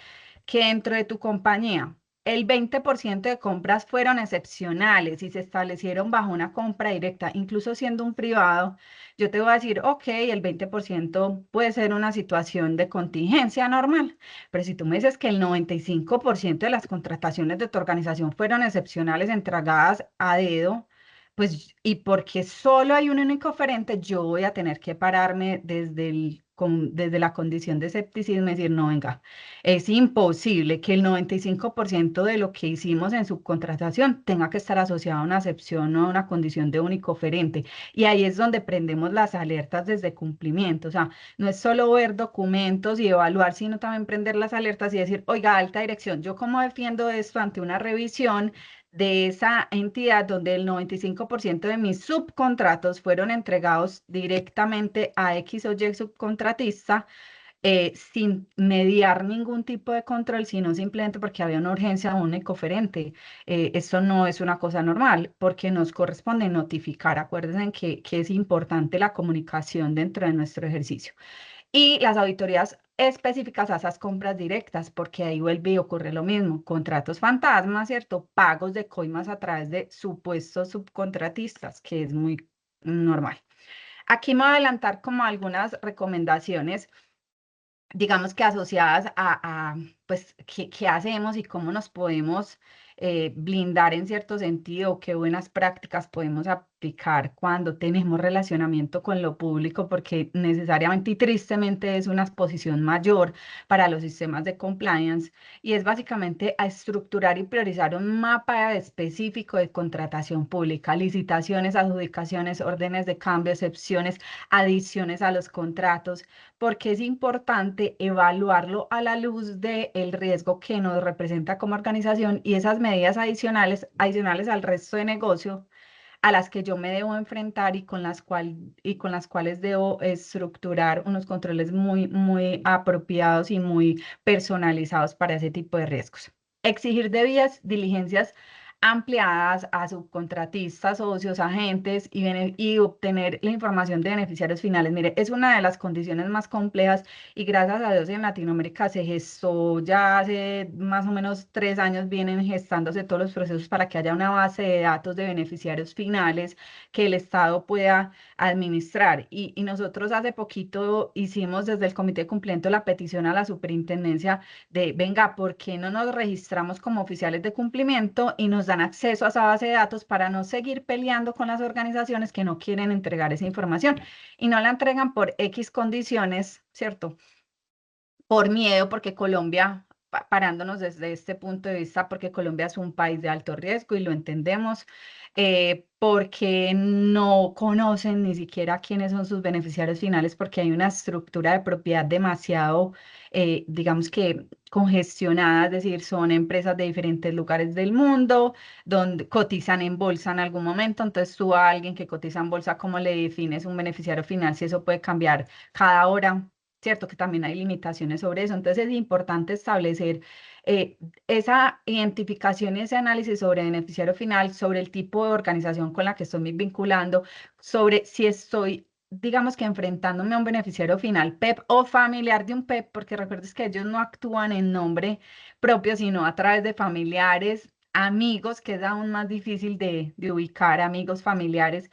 que dentro de tu compañía el 20% de compras fueron excepcionales y se establecieron bajo una compra directa, incluso siendo un privado, yo te voy a decir, ok, el 20% puede ser una situación de contingencia normal, pero si tú me dices que el 95% de las contrataciones de tu organización fueron excepcionales, entregadas a dedo, pues, y porque solo hay un único oferente, yo voy a tener que pararme desde la condición de escepticismo y decir, no, venga, es imposible que el 95% de lo que hicimos en subcontratación tenga que estar asociado a una excepción o a una condición de único oferente. Y ahí es donde prendemos las alertas desde cumplimiento. O sea, no es solo ver documentos y evaluar, sino también prender las alertas y decir, oiga, alta dirección, ¿yo cómo defiendo esto ante una revisión de esa entidad donde el 95% de mis subcontratos fueron entregados directamente a X o Y subcontratista, sin mediar ningún tipo de control, sino simplemente porque había una urgencia o un ecoferente? Esto no es una cosa normal, porque nos corresponde notificar. Acuérdense que es importante la comunicación dentro de nuestro ejercicio. Y las auditorías específicas a esas compras directas, porque ahí vuelve y ocurre lo mismo. Contratos fantasmas, ¿cierto? Pagos de coimas a través de supuestos subcontratistas, que es muy normal. Aquí me voy a adelantar como algunas recomendaciones, digamos que asociadas pues, qué hacemos y cómo nos podemos blindar en cierto sentido, qué buenas prácticas podemos aplicar cuando tenemos relacionamiento con lo público, porque necesariamente y tristemente es una exposición mayor para los sistemas de compliance, y es básicamente a estructurar y priorizar un mapa específico de contratación pública, licitaciones, adjudicaciones, órdenes de cambio, excepciones, adiciones a los contratos, porque es importante evaluarlo a la luz del riesgo que nos representa como organización y esas medidas adicionales al resto de negocio a las que yo me debo enfrentar y con las cuales debo estructurar unos controles muy, muy apropiados y muy personalizados para ese tipo de riesgos. Exigir debidas diligencias ampliadas a subcontratistas, socios, agentes y obtener la información de beneficiarios finales. Mire, es una de las condiciones más complejas y gracias a Dios en Latinoamérica se gestó ya hace más o menos 3 años, vienen gestándose todos los procesos para que haya una base de datos de beneficiarios finales que el Estado pueda administrar. Y nosotros hace poquito hicimos desde el Comité de Cumplimiento la petición a la superintendencia de, venga, ¿por qué no nos registramos como oficiales de cumplimiento y nos dan acceso a esa base de datos para no seguir peleando con las organizaciones que no quieren entregar esa información y no la entregan por X condiciones, ¿cierto? Por miedo, porque Colombia parándonos desde este punto de vista, porque Colombia es un país de alto riesgo y lo entendemos, porque no conocen ni siquiera quiénes son sus beneficiarios finales, porque hay una estructura de propiedad demasiado, digamos que congestionada, es decir, son empresas de diferentes lugares del mundo, donde cotizan en bolsa en algún momento, entonces tú a alguien que cotiza en bolsa, ¿cómo le defines un beneficiario final si eso puede cambiar cada hora? ¿Cierto? Que también hay limitaciones sobre eso. Entonces es importante establecer esa identificación y ese análisis sobre beneficiario final, sobre el tipo de organización con la que estoy vinculando, sobre si estoy, digamos que enfrentándome a un beneficiario final PEP o familiar de un PEP, porque recuerdes que ellos no actúan en nombre propio, sino a través de familiares, amigos, que es aún más difícil de ubicar, amigos, familiares.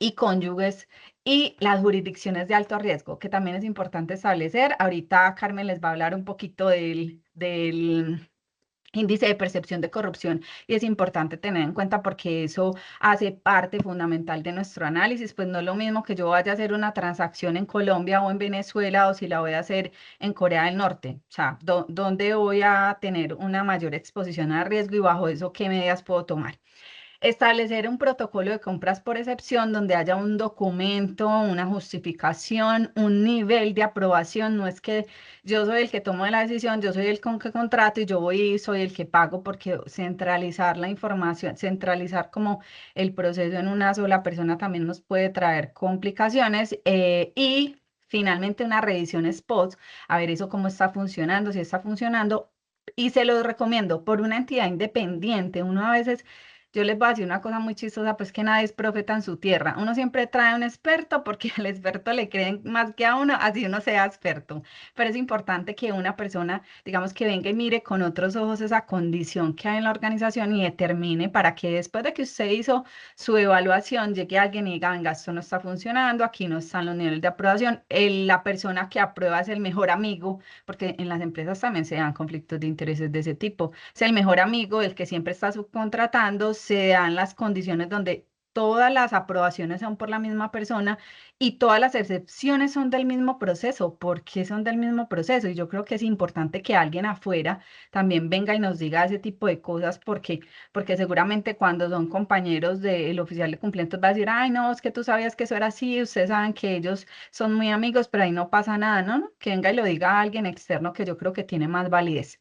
Y cónyuges y las jurisdicciones de alto riesgo, que también es importante establecer. Ahorita Carmen les va a hablar un poquito del índice de percepción de corrupción y es importante tener en cuenta porque eso hace parte fundamental de nuestro análisis, pues no es lo mismo que yo vaya a hacer una transacción en Colombia o en Venezuela o si la voy a hacer en Corea del Norte, o sea, ¿dónde voy a tener una mayor exposición a riesgo y bajo eso qué medidas puedo tomar? Establecer un protocolo de compras por excepción donde haya un documento, una justificación, un nivel de aprobación. No es que yo soy el que tomo la decisión, yo soy el con que contrato y yo voy y soy el que pago, porque centralizar la información, centralizar como el proceso en una sola persona también nos puede traer complicaciones. Y finalmente una revisión spot, a ver eso cómo está funcionando, si está funcionando. Y se los recomiendo por una entidad independiente. Uno a veces, yo les voy a decir una cosa muy chistosa, pues que nadie es profeta en su tierra. Uno siempre trae un experto porque al experto le creen más que a uno, así uno sea experto. Pero es importante que una persona, digamos, que venga y mire con otros ojos esa condición que hay en la organización y determine para que después de que usted hizo su evaluación, llegue alguien y diga, venga, esto no está funcionando, aquí no están los niveles de aprobación. La persona que aprueba es el mejor amigo, porque en las empresas también se dan conflictos de intereses de ese tipo. Es el mejor amigo, el que siempre está subcontratando, se dan las condiciones donde todas las aprobaciones son por la misma persona y todas las excepciones son del mismo proceso. ¿Por qué son del mismo proceso? Y yo creo que es importante que alguien afuera también venga y nos diga ese tipo de cosas porque seguramente cuando son compañeros del oficial de cumplimientos va a decir, ay, no, es que tú sabías que eso era así, ustedes saben que ellos son muy amigos, pero ahí no pasa nada, ¿no? No, que venga y lo diga a alguien externo que yo creo que tiene más validez.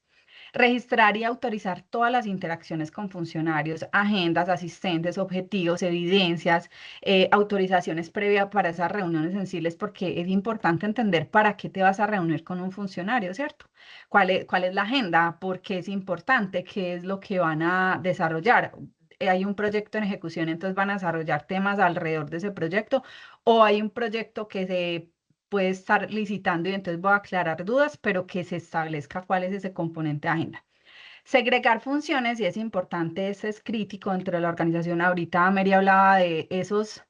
Registrar y autorizar todas las interacciones con funcionarios, agendas, asistentes, objetivos, evidencias, autorizaciones previas para esas reuniones sensibles, porque es importante entender para qué te vas a reunir con un funcionario, ¿cierto? ¿Cuál es la agenda? ¿Por qué es importante? ¿Qué es lo que van a desarrollar? Hay un proyecto en ejecución, entonces van a desarrollar temas alrededor de ese proyecto, o hay un proyecto que se puede estar licitando y entonces voy a aclarar dudas, pero que se establezca cuál es ese componente de agenda. Segregar funciones, y es importante, eso es crítico dentro de la organización. Ahorita Mary hablaba de esos,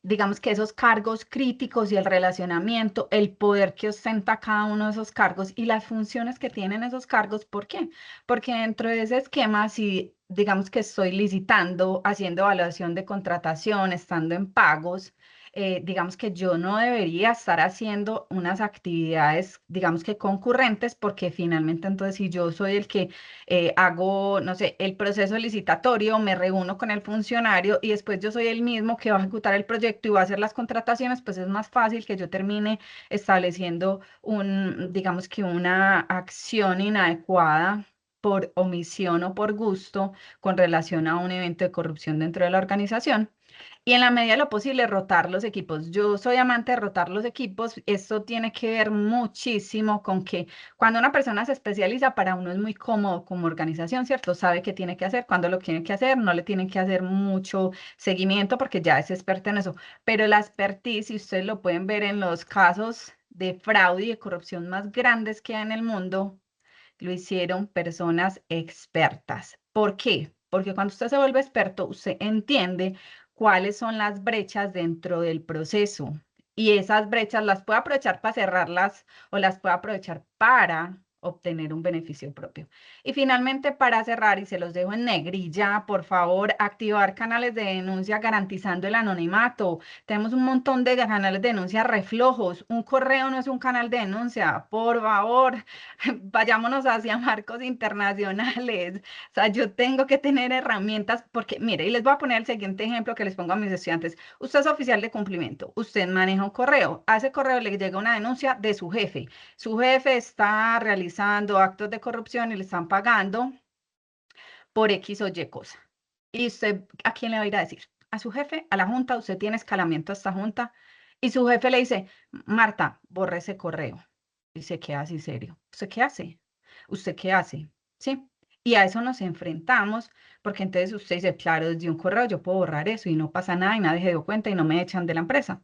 digamos que esos cargos críticos y el relacionamiento, el poder que ostenta cada uno de esos cargos y las funciones que tienen esos cargos. ¿Por qué? Porque dentro de ese esquema, si digamos que estoy licitando, haciendo evaluación de contratación, estando en pagos, digamos que yo no debería estar haciendo unas actividades, digamos que concurrentes, porque finalmente entonces si yo soy el que hago, no sé, el proceso licitatorio, me reúno con el funcionario y después yo soy el mismo que va a ejecutar el proyecto y va a hacer las contrataciones, pues es más fácil que yo termine estableciendo digamos que una acción inadecuada por omisión o por gusto con relación a un evento de corrupción dentro de la organización. Y en la medida de lo posible, rotar los equipos. Yo soy amante de rotar los equipos. Esto tiene que ver muchísimo con que cuando una persona se especializa, para uno es muy cómodo como organización, ¿cierto? Sabe qué tiene que hacer, cuándo lo tiene que hacer, no le tienen que hacer mucho seguimiento porque ya es experto en eso. Pero la expertise, y ustedes lo pueden ver en los casos de fraude y de corrupción más grandes que hay en el mundo, lo hicieron personas expertas. ¿Por qué? Porque cuando usted se vuelve experto, usted entiende cuáles son las brechas dentro del proceso y esas brechas las puede aprovechar para cerrarlas o las puede aprovechar para obtener un beneficio propio. Y finalmente, para cerrar, y se los dejo en negrilla, por favor, activar canales de denuncia garantizando el anonimato. Tenemos un montón de canales de denuncia reflojos. Un correo no es un canal de denuncia. Por favor, vayámonos hacia marcos internacionales. O sea, yo tengo que tener herramientas porque, mire, y les voy a poner el siguiente ejemplo que les pongo a mis estudiantes. Usted es oficial de cumplimiento, usted maneja un correo, a ese correo le llega una denuncia de su jefe. Su jefe está realizando actos de corrupción y le están pagando por X o Y cosa. ¿Y usted a quién le va a ir a decir? A su jefe, a la junta, usted tiene escalamiento a esta junta. Y su jefe le dice, Marta, borre ese correo. Y se queda así serio. ¿Usted qué hace? ¿Usted qué hace? ¿Sí? Y a eso nos enfrentamos, porque entonces usted dice, claro, desde un correo yo puedo borrar eso y no pasa nada y nadie se dio cuenta y no me echan de la empresa.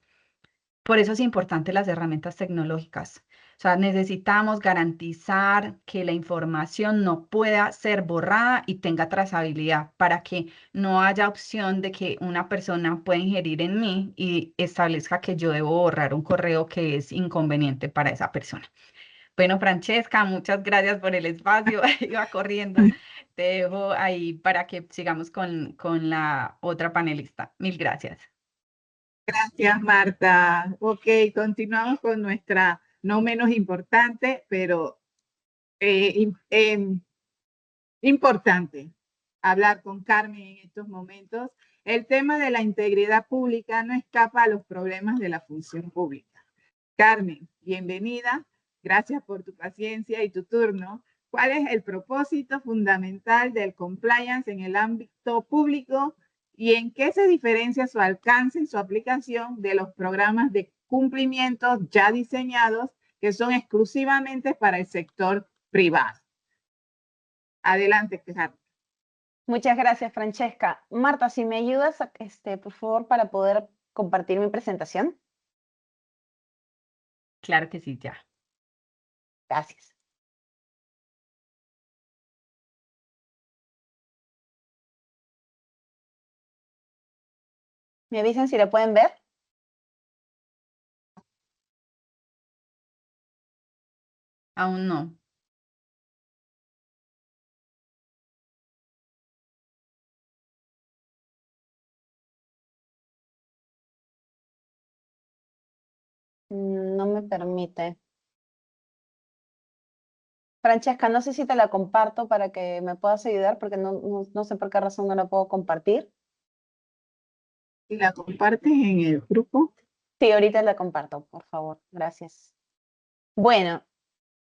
Por eso es importante las herramientas tecnológicas. O sea, necesitamos garantizar que la información no pueda ser borrada y tenga trazabilidad para que no haya opción de que una persona pueda ingerir en mí y establezca que yo debo borrar un correo que es inconveniente para esa persona. Bueno, Francesca, muchas gracias por el espacio. Iba corriendo. Te dejo ahí para que sigamos con la otra panelista. Mil gracias.
Gracias, Marta. Ok, continuamos con nuestra no menos importante, pero importante hablar con Carmen en estos momentos. El tema de la integridad pública no escapa a los problemas de la función pública. Carmen, bienvenida. Gracias por tu paciencia y tu turno. ¿Cuál es el propósito fundamental del compliance en el ámbito público y en qué se diferencia su alcance y su aplicación de los programas de cumplimiento ya diseñados que son exclusivamente para el sector privado? Adelante, Carmen.
Muchas gracias, Francesca. Marta, si me ayudas, por favor, para poder compartir mi presentación.
Claro que sí, ya.
Gracias. ¿Me avisan si la pueden ver?
Aún no.
No me permite. Francesca, no sé si te la comparto para que me puedas ayudar porque no sé por qué razón no la puedo compartir.
¿Y la compartes en el grupo?
Sí, ahorita la comparto, por favor. Gracias. Bueno,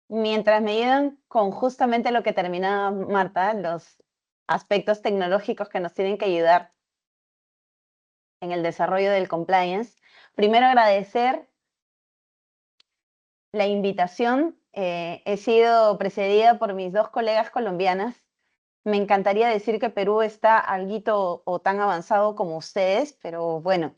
mientras me ayudan con justamente lo que terminaba Marta, los aspectos tecnológicos que nos tienen que ayudar en el desarrollo del compliance, primero agradecer la invitación. He sido precedida por mis dos colegas colombianas. Me encantaría decir que Perú está alguito o tan avanzado como ustedes, pero bueno,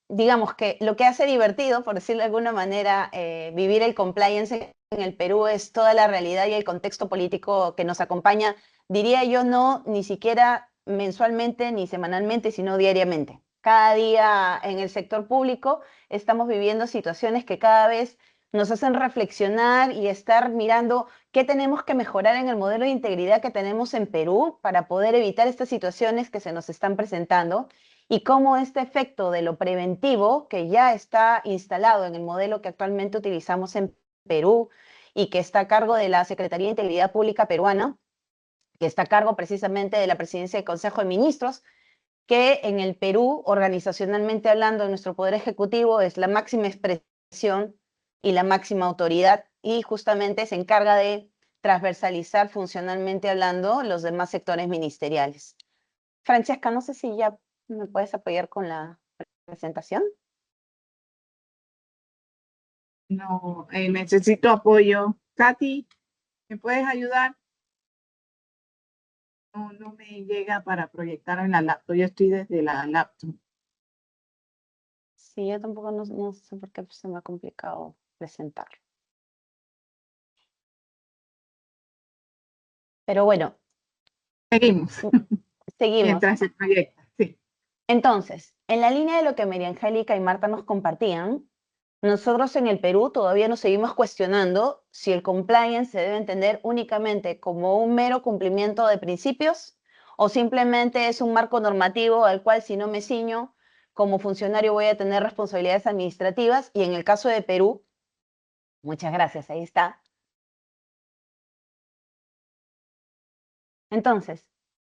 digamos que lo que hace divertido, por decirlo de alguna manera, vivir el compliance en el Perú es toda la realidad y el contexto político que nos acompaña, diría yo, no ni siquiera mensualmente ni semanalmente, sino diariamente. Cada día en el sector público estamos viviendo situaciones que cada vez nos hacen reflexionar y estar mirando qué tenemos que mejorar en el modelo de integridad que tenemos en Perú para poder evitar estas situaciones que se nos están presentando y cómo este efecto de lo preventivo que ya está instalado en el modelo que actualmente utilizamos en Perú y que está a cargo de la Secretaría de Integridad Pública peruana, que está a cargo precisamente de la Presidencia del Consejo de Ministros, que en el Perú, organizacionalmente hablando, nuestro Poder Ejecutivo es la máxima expresión y la máxima autoridad y justamente se encarga de transversalizar funcionalmente hablando los demás sectores ministeriales. Francesca, no sé si ya me puedes apoyar con la presentación.
No, necesito apoyo. Katy, ¿me puedes ayudar? No me llega para proyectar en la laptop. Yo estoy desde la laptop.
Sí, yo tampoco no sé por qué se me ha complicado presentarlo. Pero bueno.
Seguimos.
Seguimos.
Mientras se proyecta, sí.
Entonces, en la línea de lo que María Angélica y Marta nos compartían, nosotros en el Perú todavía nos seguimos cuestionando si el compliance se debe entender únicamente como un mero cumplimiento de principios o simplemente es un marco normativo al cual si no me ciño, como funcionario voy a tener responsabilidades administrativas y en el caso de Perú, muchas gracias, ahí está. Entonces,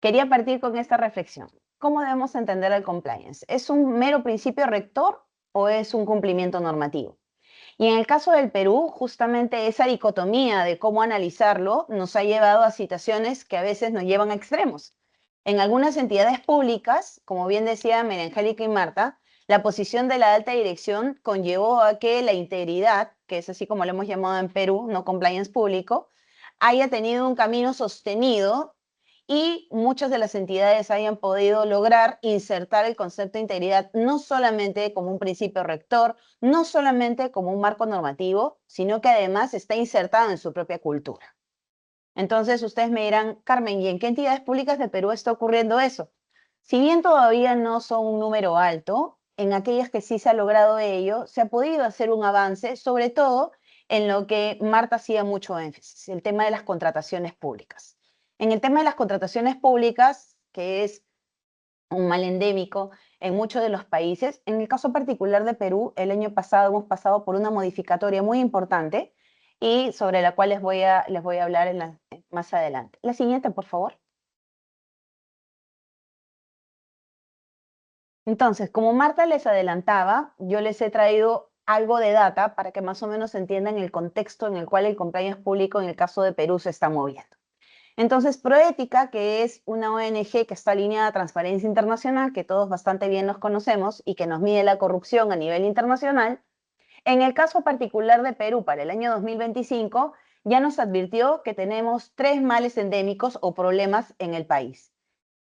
quería partir con esta reflexión. ¿Cómo debemos entender el compliance? ¿Es un mero principio rector o es un cumplimiento normativo? Y en el caso del Perú, justamente esa dicotomía de cómo analizarlo nos ha llevado a situaciones que a veces nos llevan a extremos. En algunas entidades públicas, como bien decía María Angélica y Marta, la posición de la alta dirección conllevó a que la integridad, que es así como lo hemos llamado en Perú, no compliance público, haya tenido un camino sostenido y muchas de las entidades hayan podido lograr insertar el concepto de integridad no solamente como un principio rector, no solamente como un marco normativo, sino que además está insertado en su propia cultura. Entonces ustedes me dirán, Carmen, ¿y en qué entidades públicas de Perú está ocurriendo eso? Si bien todavía no son un número alto, en aquellas que sí se ha logrado ello, se ha podido hacer un avance, sobre todo en lo que Marta hacía mucho énfasis, el tema de las contrataciones públicas. En el tema de las contrataciones públicas, que es un mal endémico en muchos de los países, en el caso particular de Perú, el año pasado hemos pasado por una modificatoria muy importante y sobre la cual les voy a hablar más adelante. La siguiente, por favor. Entonces, como Marta les adelantaba, yo les he traído algo de data para que más o menos entiendan el contexto en el cual el compliance público en el caso de Perú se está moviendo. Entonces, Proética, que es una ONG que está alineada a Transparencia Internacional, que todos bastante bien nos conocemos y que nos mide la corrupción a nivel internacional, en el caso particular de Perú para el año 2025, ya nos advirtió que tenemos 3 males endémicos o problemas en el país.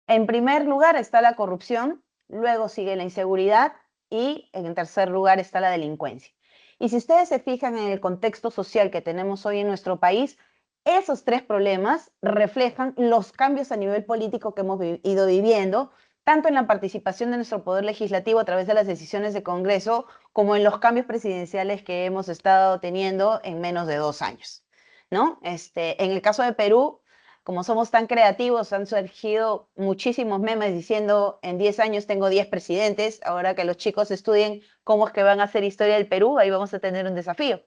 En primer lugar está la corrupción, luego sigue la inseguridad y en tercer lugar está la delincuencia. Y si ustedes se fijan en el contexto social que tenemos hoy en nuestro país, esos 3 problemas reflejan los cambios a nivel político que hemos ido viviendo, tanto en la participación de nuestro poder legislativo a través de las decisiones de Congreso, como en los cambios presidenciales que hemos estado teniendo en menos de 2 años, ¿no? En el caso de Perú, como somos tan creativos, han surgido muchísimos memes diciendo en 10 años tengo 10 presidentes, ahora que los chicos estudien cómo es que van a hacer historia del Perú, ahí vamos a tener un desafío.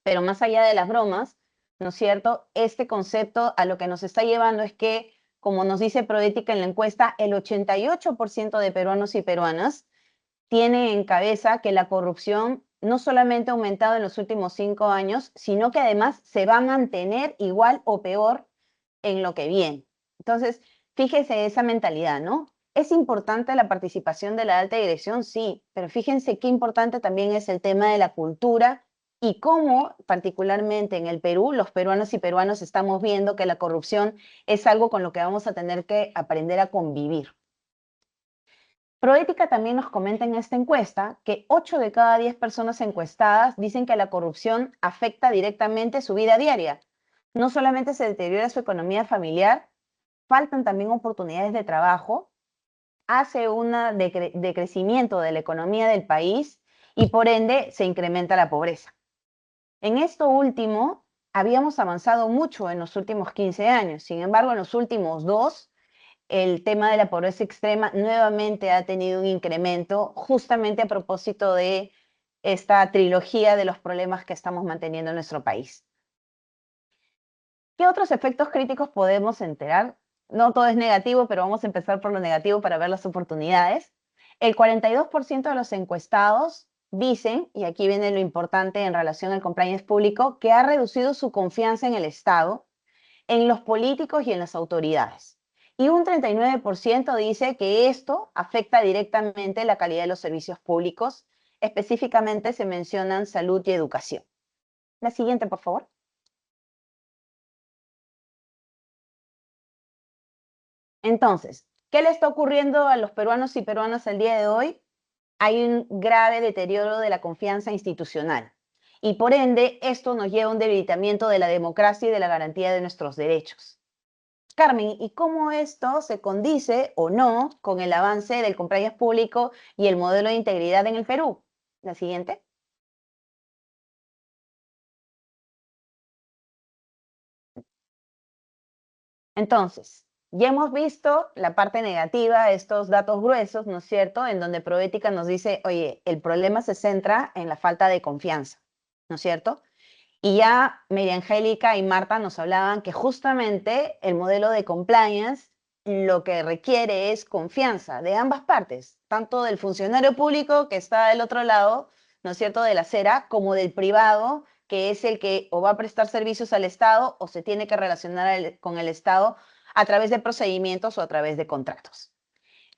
Pero más allá de las bromas, ¿no es cierto? Este concepto a lo que nos está llevando es que, como nos dice Proética en la encuesta, el 88% de peruanos y peruanas tiene en cabeza que la corrupción no solamente ha aumentado en los últimos 5 años, sino que además se va a mantener igual o peor en lo que viene. Entonces, fíjese esa mentalidad, ¿no? ¿Es importante la participación de la alta dirección? Sí, pero fíjense qué importante también es el tema de la cultura y cómo, particularmente en el Perú, los peruanos y peruanos estamos viendo que la corrupción es algo con lo que vamos a tener que aprender a convivir. Proética también nos comenta en esta encuesta que 8 de cada 10 personas encuestadas dicen que la corrupción afecta directamente su vida diaria. No solamente se deteriora su economía familiar, faltan también oportunidades de trabajo, hace un decrecimiento de la economía del país y por ende se incrementa la pobreza. En esto último, habíamos avanzado mucho en los últimos 15 años, sin embargo, en los últimos 2, el tema de la pobreza extrema nuevamente ha tenido un incremento justamente a propósito de esta trilogía de los problemas que estamos manteniendo en nuestro país. ¿Qué otros efectos críticos podemos enterar? No todo es negativo, pero vamos a empezar por lo negativo para ver las oportunidades. El 42% de los encuestados dicen, y aquí viene lo importante en relación al compliance público, que ha reducido su confianza en el Estado, en los políticos y en las autoridades. Y un 39% dice que esto afecta directamente la calidad de los servicios públicos. Específicamente se mencionan salud y educación. La siguiente, por favor. Entonces, ¿qué le está ocurriendo a los peruanos y peruanas el día de hoy? Hay un grave deterioro de la confianza institucional. Y por ende, esto nos lleva a un debilitamiento de la democracia y de la garantía de nuestros derechos. Carmen, ¿y cómo esto se condice o no con el avance del compliance público y el modelo de integridad en el Perú? La siguiente. Entonces, ya hemos visto la parte negativa, estos datos gruesos, ¿no es cierto?, en donde Proética nos dice, oye, el problema se centra en la falta de confianza, ¿no es cierto? Y ya María Angélica y Marta nos hablaban que justamente el modelo de compliance lo que requiere es confianza de ambas partes, tanto del funcionario público que está del otro lado, ¿no es cierto?, de la acera, como del privado, que es el que o va a prestar servicios al Estado o se tiene que relacionar con el Estado a través de procedimientos o a través de contratos.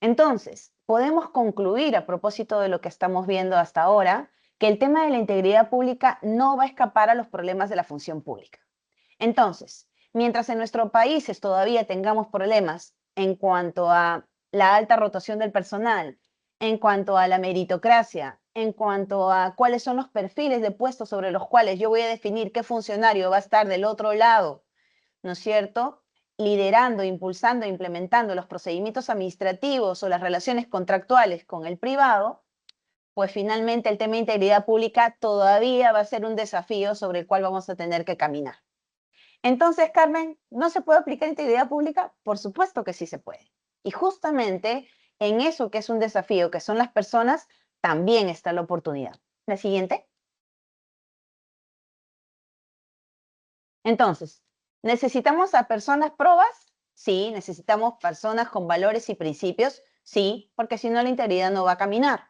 Entonces, podemos concluir a propósito de lo que estamos viendo hasta ahora, que el tema de la integridad pública no va a escapar a los problemas de la función pública. Entonces, mientras en nuestros países todavía tengamos problemas en cuanto a la alta rotación del personal, en cuanto a la meritocracia, en cuanto a cuáles son los perfiles de puestos sobre los cuales yo voy a definir qué funcionario va a estar del otro lado, ¿no es cierto?, liderando, impulsando, implementando los procedimientos administrativos o las relaciones contractuales con el privado, pues finalmente el tema de integridad pública todavía va a ser un desafío sobre el cual vamos a tener que caminar. Entonces, Carmen, ¿no se puede aplicar integridad pública? Por supuesto que sí se puede. Y justamente en eso que es un desafío, que son las personas, también está la oportunidad. La siguiente. Entonces, ¿necesitamos a personas probas? Sí, necesitamos personas con valores y principios, sí, porque si no la integridad no va a caminar.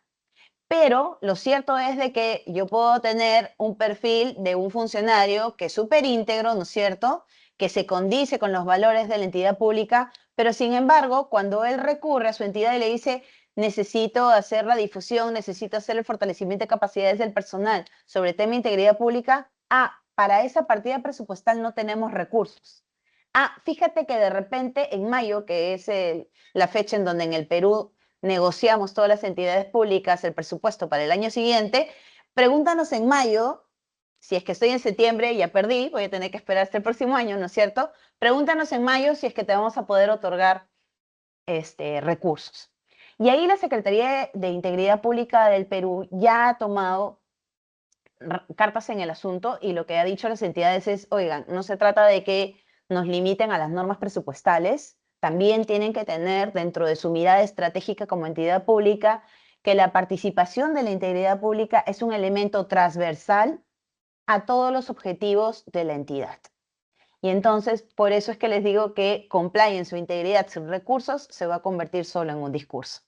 Pero lo cierto es de que yo puedo tener un perfil de un funcionario que es súper íntegro, ¿no es cierto?, que se condice con los valores de la entidad pública, pero sin embargo, cuando él recurre a su entidad y le dice, necesito hacer la difusión, necesito hacer el fortalecimiento de capacidades del personal sobre el tema de integridad pública, para esa partida presupuestal no tenemos recursos. Fíjate que de repente en mayo, que es la fecha en donde en el Perú negociamos todas las entidades públicas el presupuesto para el año siguiente, pregúntanos en mayo, si es que estoy en septiembre, ya perdí, voy a tener que esperar hasta el próximo año, ¿no es cierto? Pregúntanos en mayo si es que te vamos a poder otorgar recursos. Y ahí la Secretaría de Integridad Pública del Perú ya ha tomado cartas en el asunto y lo que ha dicho las entidades es, oigan, no se trata de que nos limiten a las normas presupuestales, también tienen que tener dentro de su mirada estratégica como entidad pública que la participación de la integridad pública es un elemento transversal a todos los objetivos de la entidad. Y entonces, por eso es que les digo que compliance o integridad sin recursos se va a convertir solo en un discurso.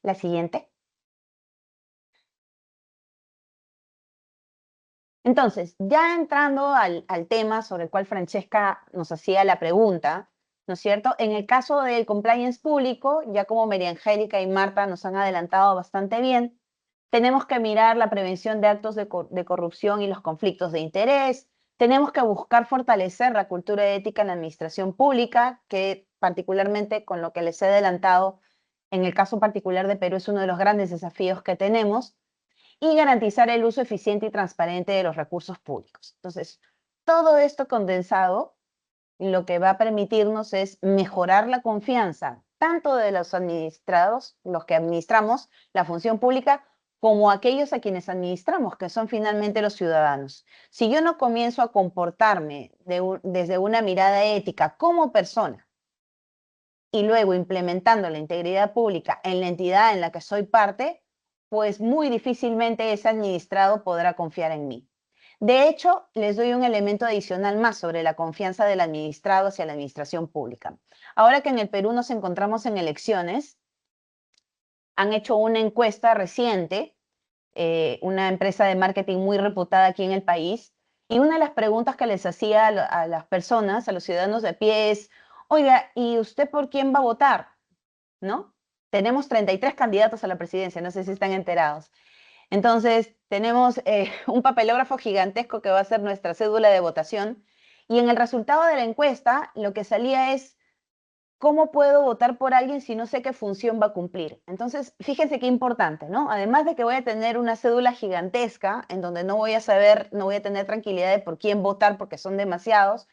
La siguiente. Entonces, ya entrando al tema sobre el cual Francesca nos hacía la pregunta, ¿no es cierto? En el caso del compliance público, ya como María Angélica y Marta nos han adelantado bastante bien, tenemos que mirar la prevención de actos de corrupción y los conflictos de interés, tenemos que buscar fortalecer la cultura ética en la administración pública, que particularmente con lo que les he adelantado, en el caso particular de Perú es uno de los grandes desafíos que tenemos, y garantizar el uso eficiente y transparente de los recursos públicos. Entonces, todo esto condensado, lo que va a permitirnos es mejorar la confianza tanto de los administrados, los que administramos la función pública, como aquellos a quienes administramos, que son finalmente los ciudadanos. Si yo no comienzo a comportarme desde una mirada ética como persona, y luego implementando la integridad pública en la entidad en la que soy parte, pues muy difícilmente ese administrado podrá confiar en mí. De hecho, les doy un elemento adicional más sobre la confianza del administrado hacia la administración pública. Ahora que en el Perú nos encontramos en elecciones, han hecho una encuesta reciente, una empresa de marketing muy reputada aquí en el país, y una de las preguntas que les hacía a las personas, a los ciudadanos de a pie es, oiga, ¿y usted por quién va a votar? ¿No? Tenemos 33 candidatos a la presidencia, no sé si están enterados. Entonces, tenemos un papelógrafo gigantesco que va a ser nuestra cédula de votación, y en el resultado de la encuesta, lo que salía es, ¿cómo puedo votar por alguien si no sé qué función va a cumplir? Entonces, fíjense qué importante, ¿no? Además de que voy a tener una cédula gigantesca, en donde no voy a saber, no voy a tener tranquilidad de por quién votar, porque son demasiados,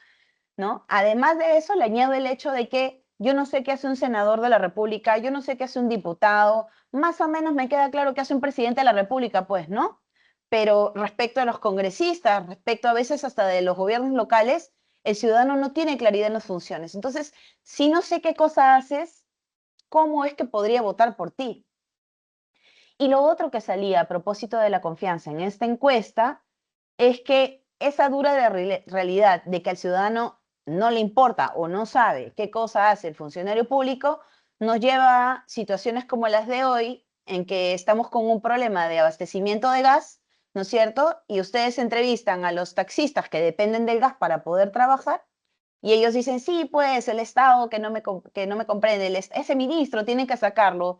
¿no? Además de eso, le añado el hecho de que yo no sé qué hace un senador de la República, yo no sé qué hace un diputado, más o menos me queda claro qué hace un presidente de la República, pues, ¿no? Pero respecto a los congresistas, respecto a veces hasta de los gobiernos locales, el ciudadano no tiene claridad en las funciones. Entonces, si no sé qué cosa haces, ¿cómo es que podría votar por ti? Y lo otro que salía a propósito de la confianza en esta encuesta es que esa dura realidad de que al ciudadano no le importa o no sabe qué cosa hace el funcionario público, nos lleva a situaciones como las de hoy, en que estamos con un problema de abastecimiento de gas, ¿no es cierto? Y ustedes entrevistan a los taxistas que dependen del gas para poder trabajar, y ellos dicen, sí, pues el Estado que no me comprende, ese ministro tiene que sacarlo.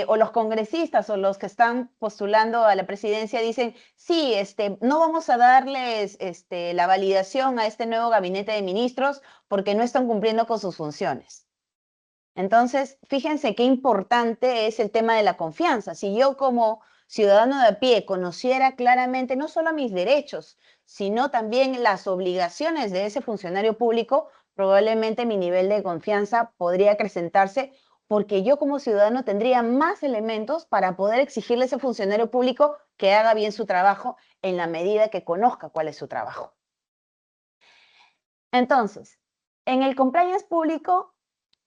O los congresistas o los que están postulando a la presidencia dicen, sí, no vamos a darles la validación a este nuevo gabinete de ministros porque no están cumpliendo con sus funciones. Entonces, fíjense qué importante es el tema de la confianza. Si yo como ciudadano de a pie conociera claramente no solo mis derechos, sino también las obligaciones de ese funcionario público, probablemente mi nivel de confianza podría acrecentarse porque yo como ciudadano tendría más elementos para poder exigirle a ese funcionario público que haga bien su trabajo en la medida que conozca cuál es su trabajo. Entonces, en el compliance público,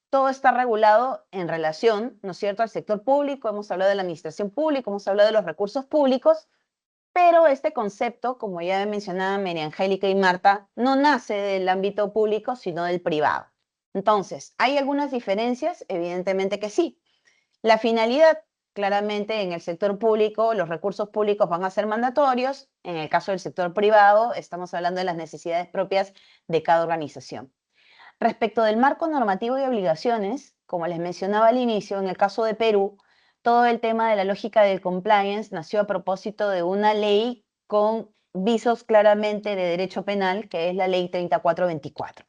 todo está regulado en relación, ¿no es cierto?, al sector público, hemos hablado de la administración pública, hemos hablado de los recursos públicos, pero este concepto, como ya mencionaba María Angélica y Marta, no nace del ámbito público, sino del privado. Entonces, ¿hay algunas diferencias? Evidentemente que sí. La finalidad, claramente, en el sector público, los recursos públicos van a ser mandatorios. En el caso del sector privado, estamos hablando de las necesidades propias de cada organización. Respecto del marco normativo y obligaciones, como les mencionaba al inicio, en el caso de Perú, todo el tema de la lógica del compliance nació a propósito de una ley con visos claramente de derecho penal, que es la ley 3424.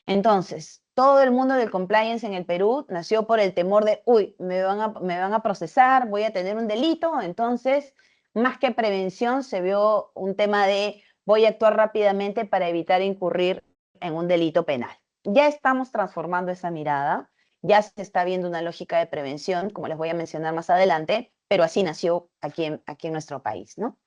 Entonces, todo el mundo del compliance en el Perú nació por el temor de, uy, me van a procesar, voy a tener un delito. Entonces, más que prevención, se vio un tema de voy a actuar rápidamente para evitar incurrir en un delito penal. Ya estamos transformando esa mirada, ya se está viendo una lógica de prevención, como les voy a mencionar más adelante, pero así nació aquí en nuestro país, ¿no?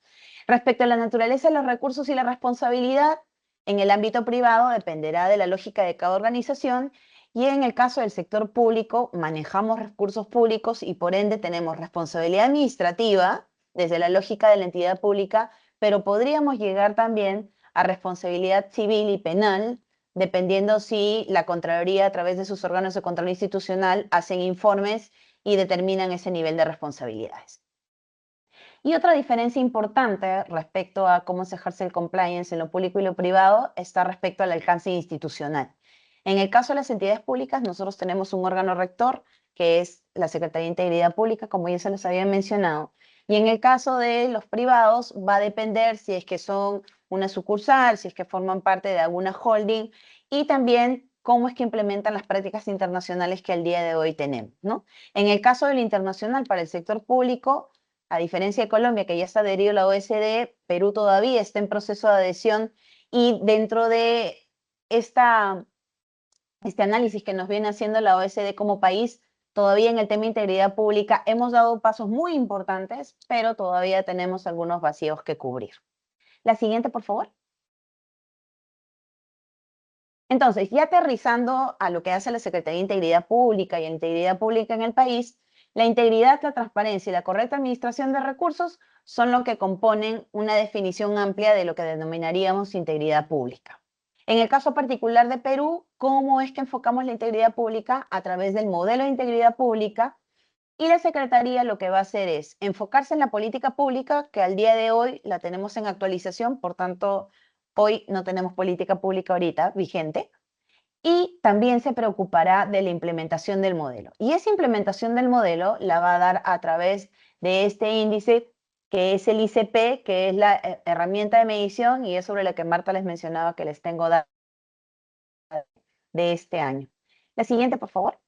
Respecto a la naturaleza de los recursos y la responsabilidad, en el ámbito privado dependerá de la lógica de cada organización y en el caso del sector público manejamos recursos públicos y por ende tenemos responsabilidad administrativa desde la lógica de la entidad pública, pero podríamos llegar también a responsabilidad civil y penal dependiendo si la Contraloría a través de sus órganos de control institucional hacen informes y determinan ese nivel de responsabilidades. Y otra diferencia importante respecto a cómo se ejerce el compliance en lo público y lo privado está respecto al alcance institucional. En el caso de las entidades públicas, nosotros tenemos un órgano rector, que es la Secretaría de Integridad Pública, como ya se les había mencionado. Y en el caso de los privados, va a depender si es que son una sucursal, si es que forman parte de alguna holding, y también cómo es que implementan las prácticas internacionales que al día de hoy tenemos, ¿no? En el caso del internacional para el sector público, a diferencia de Colombia, que ya está adherido a la OECD, Perú todavía está en proceso de adhesión y dentro de este análisis que nos viene haciendo la OECD como país, todavía en el tema de integridad pública hemos dado pasos muy importantes, pero todavía tenemos algunos vacíos que cubrir. La siguiente, por favor. Entonces, ya aterrizando a lo que hace la Secretaría de Integridad Pública y la integridad pública en el país, la integridad, la transparencia y la correcta administración de recursos son lo que componen una definición amplia de lo que denominaríamos integridad pública. En el caso particular de Perú, ¿cómo es que enfocamos la integridad pública? A través del modelo de integridad pública, y la Secretaría lo que va a hacer es enfocarse en la política pública, que al día de hoy la tenemos en actualización, por tanto, hoy no tenemos política pública ahorita vigente, y también se preocupará de la implementación del modelo. Y esa implementación del modelo la va a dar a través de este índice que es el ICP, que es la herramienta de medición y es sobre la que Marta les mencionaba que les tengo de este año. La siguiente, por favor.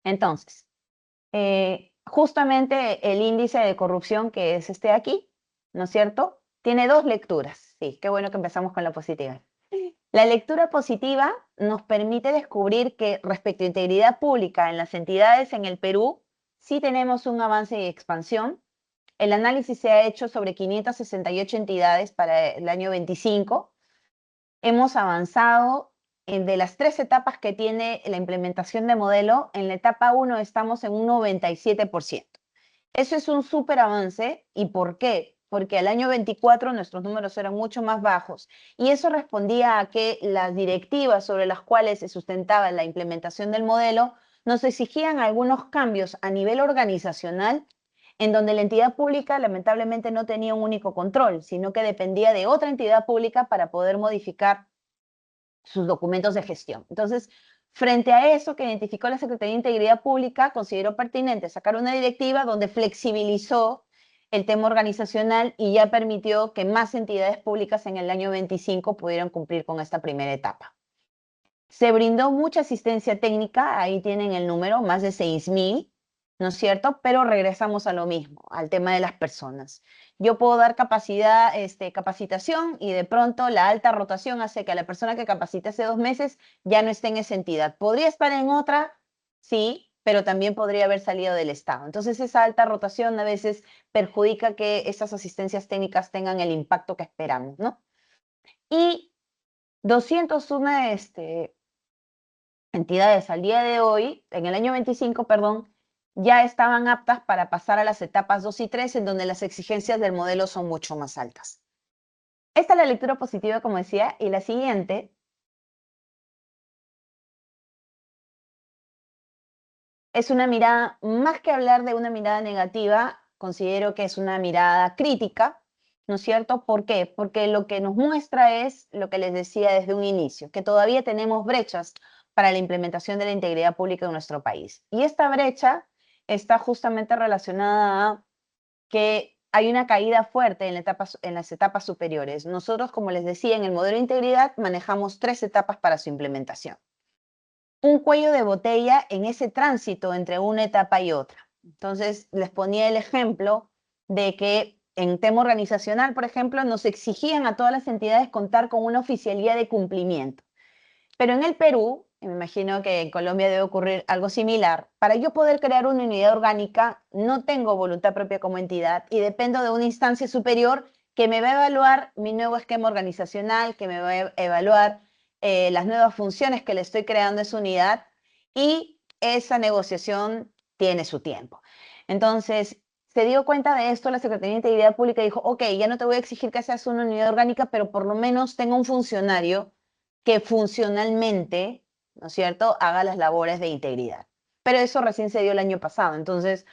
Entonces, justamente el índice de corrupción que es aquí, ¿no es cierto? Tiene dos lecturas. Sí, qué bueno que empezamos con la positiva. La lectura positiva nos permite descubrir que respecto a integridad pública en las entidades en el Perú, sí tenemos un avance y expansión. El análisis se ha hecho sobre 568 entidades para el año 25. Hemos avanzado de las 3 etapas que tiene la implementación de modelo. En la etapa 1 estamos en un 97%. Eso es un súper avance. ¿Y por qué? Porque al año 24 nuestros números eran mucho más bajos y eso respondía a que las directivas sobre las cuales se sustentaba la implementación del modelo nos exigían algunos cambios a nivel organizacional en donde la entidad pública lamentablemente no tenía un único control, sino que dependía de otra entidad pública para poder modificar sus documentos de gestión. Entonces, frente a eso que identificó la Secretaría de Integridad Pública, consideró pertinente sacar una directiva donde flexibilizó el tema organizacional y ya permitió que más entidades públicas en el año 25 pudieran cumplir con esta primera etapa. Se brindó mucha asistencia técnica, ahí tienen el número, más de 6.000, ¿no es cierto? Pero regresamos a lo mismo, al tema de las personas. Yo puedo dar capacitación y de pronto la alta rotación hace que a la persona que capacité hace 2 meses ya no esté en esa entidad. ¿Podría estar en otra? Sí, pero también podría haber salido del Estado. Entonces esa alta rotación a veces perjudica que estas asistencias técnicas tengan el impacto que esperamos, ¿no? Y 201 entidades al día de hoy, en el año 25, perdón, ya estaban aptas para pasar a las etapas 2 y 3, en donde las exigencias del modelo son mucho más altas. Esta es la lectura positiva, como decía, y la siguiente es una mirada, más que hablar de una mirada negativa, considero que es una mirada crítica, ¿no es cierto? ¿Por qué? Porque lo que nos muestra es lo que les decía desde un inicio, que todavía tenemos brechas para la implementación de la integridad pública en nuestro país. Y esta brecha está justamente relacionada a que hay una caída fuerte en las etapas superiores. Nosotros, como les decía, en el modelo de integridad manejamos 3 etapas para su implementación. Un cuello de botella en ese tránsito entre una etapa y otra. Entonces, les ponía el ejemplo de que en tema organizacional, por ejemplo, nos exigían a todas las entidades contar con una oficialía de cumplimiento. Pero en el Perú, y me imagino que en Colombia debe ocurrir algo similar, para yo poder crear una unidad orgánica, no tengo voluntad propia como entidad y dependo de una instancia superior que me va a evaluar mi nuevo esquema organizacional, que me va a evaluar las nuevas funciones que le estoy creando a esa unidad y esa negociación tiene su tiempo. Entonces, se dio cuenta de esto la Secretaría de Integridad Pública y dijo, ok, ya no te voy a exigir que seas una unidad orgánica, pero por lo menos tenga un funcionario que funcionalmente, ¿no es cierto?, haga las labores de integridad. Pero eso recién se dio el año pasado. Entonces,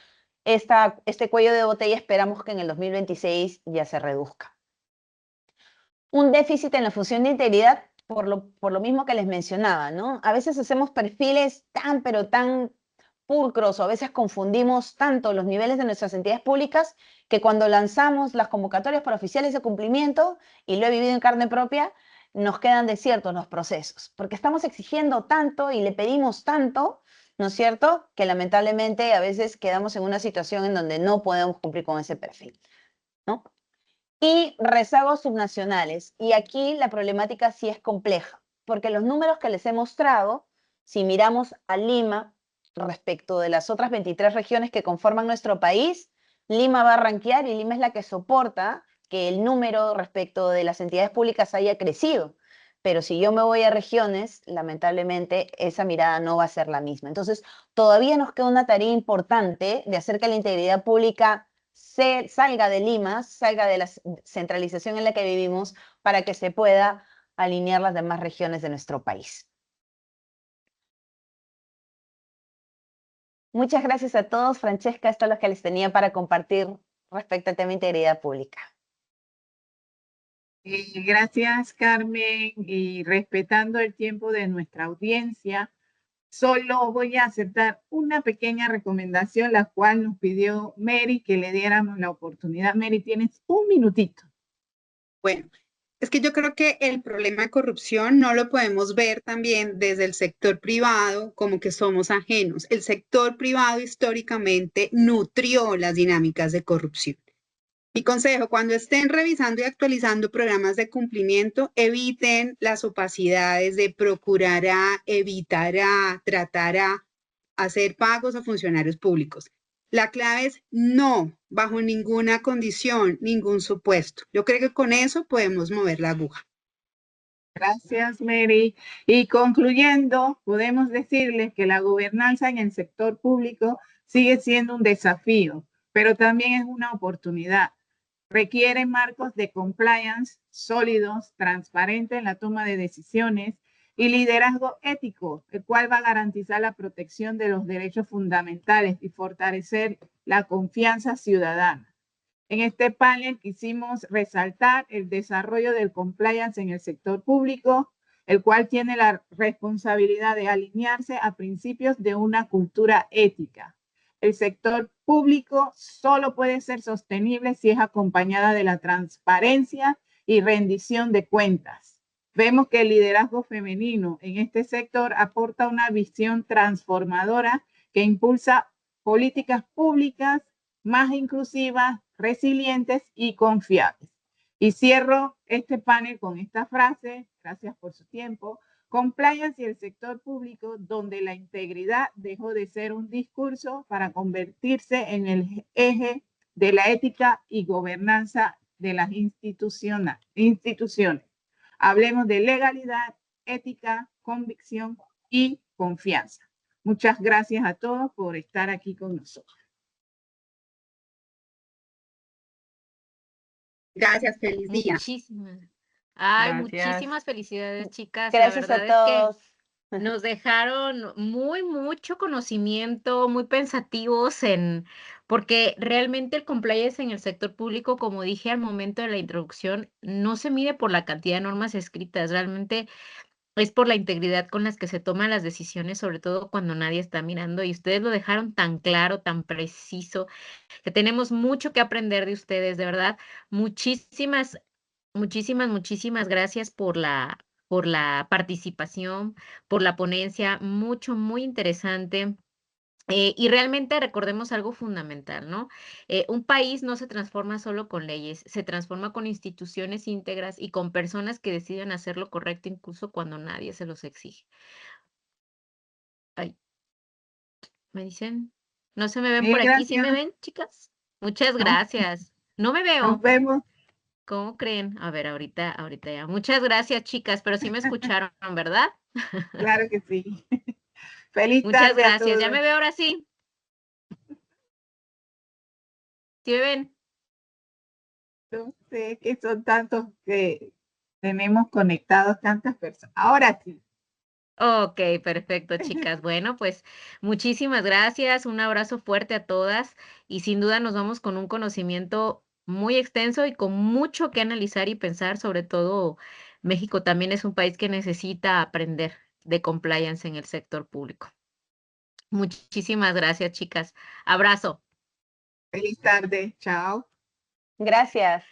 este cuello de botella esperamos que en el 2026 ya se reduzca. Un déficit en la función de integridad por lo mismo que les mencionaba, ¿no? A veces hacemos perfiles pero tan pulcros o a veces confundimos tanto los niveles de nuestras entidades públicas que cuando lanzamos las convocatorias para oficiales de cumplimiento, y lo he vivido en carne propia, nos quedan desiertos los procesos, porque estamos exigiendo tanto y le pedimos tanto, ¿no es cierto?, que lamentablemente a veces quedamos en una situación en donde no podemos cumplir con ese perfil, ¿no? Y rezagos subnacionales. Y aquí la problemática sí es compleja, porque los números que les he mostrado, si miramos a Lima respecto de las otras 23 regiones que conforman nuestro país, Lima va a rankear y Lima es la que soporta que el número respecto de las entidades públicas haya crecido. Pero si yo me voy a regiones, lamentablemente esa mirada no va a ser la misma. Entonces, todavía nos queda una tarea importante de hacer que la integridad pública salga de Lima, salga de la centralización en la que vivimos, para que se pueda alinear las demás regiones de nuestro país. Muchas gracias a todos. Francesca, esto es lo que les tenía para compartir respecto al tema de integridad pública.
Gracias, Carmen, y respetando el tiempo de nuestra audiencia, solo voy a aceptar una pequeña recomendación, la cual nos pidió Mary que le diéramos la oportunidad. Mary, tienes un minutito.
Bueno, es que yo creo que el problema de corrupción no lo podemos ver también desde el sector privado como que somos ajenos. El sector privado históricamente nutrió las dinámicas de corrupción. Mi consejo, cuando estén revisando y actualizando programas de cumplimiento, eviten las opacidades de procurará, evitará, tratará, hacer pagos a funcionarios públicos. La clave es no, bajo ninguna condición, ningún supuesto. Yo creo que con eso podemos mover la aguja.
Gracias, Mary. Y concluyendo, podemos decirles que la gobernanza en el sector público sigue siendo un desafío, pero también es una oportunidad. Requiere marcos de compliance sólidos, transparentes en la toma de decisiones y liderazgo ético, el cual va a garantizar la protección de los derechos fundamentales y fortalecer la confianza ciudadana. En este panel quisimos resaltar el desarrollo del compliance en el sector público, el cual tiene la responsabilidad de alinearse a principios de una cultura ética. El sector público solo puede ser sostenible si es acompañada de la transparencia y rendición de cuentas. Vemos que el liderazgo femenino en este sector aporta una visión transformadora que impulsa políticas públicas más inclusivas, resilientes y confiables. Y cierro este panel con esta frase, gracias por su tiempo: compliance y el sector público, donde la integridad dejó de ser un discurso para convertirse en el eje de la ética y gobernanza de las instituciones. Hablemos de legalidad, ética, convicción y confianza. Muchas gracias a todos por estar aquí con nosotros.
Gracias, feliz día.
Muchísimas. Ay,
Gracias.
muchísimas felicidades, chicas.
Gracias
La
a
verdad
todos.
es que nos dejaron mucho conocimiento, muy pensativos porque realmente el compliance en el sector público, como dije al momento de la introducción, no se mide por la cantidad de normas escritas, realmente es por la integridad con las que se toman las decisiones, sobre todo cuando nadie está mirando, y ustedes lo dejaron tan claro, tan preciso, que tenemos mucho que aprender de ustedes, de verdad. Muchísimas gracias por la participación, por la ponencia, muy interesante. Y realmente recordemos algo fundamental, ¿no? Un país no se transforma solo con leyes, se transforma con instituciones íntegras y con personas que deciden hacer lo correcto incluso cuando nadie se los exige. Ay, me dicen, no se me ven por aquí, ¿sí me ven, chicas? Muchas gracias. No me
Nos
veo.
vemos.
¿Cómo creen? A ver, ahorita ya. Muchas gracias, chicas, pero sí me escucharon, ¿verdad?
Claro que sí. Feliz
Muchas
tarde a
gracias. Ya
todos.
me veo ahora sí. ¿Sí me ven?
No sé que son tantos que tenemos conectados tantas personas. Ahora sí.
Ok, perfecto, chicas. Bueno, pues muchísimas gracias. Un abrazo fuerte a todas y sin duda nos vamos con un conocimiento muy extenso y con mucho que analizar y pensar. Sobre todo, México también es un país que necesita aprender de compliance en el sector público. Muchísimas gracias, chicas. Abrazo.
Feliz tarde. Chao.
Gracias.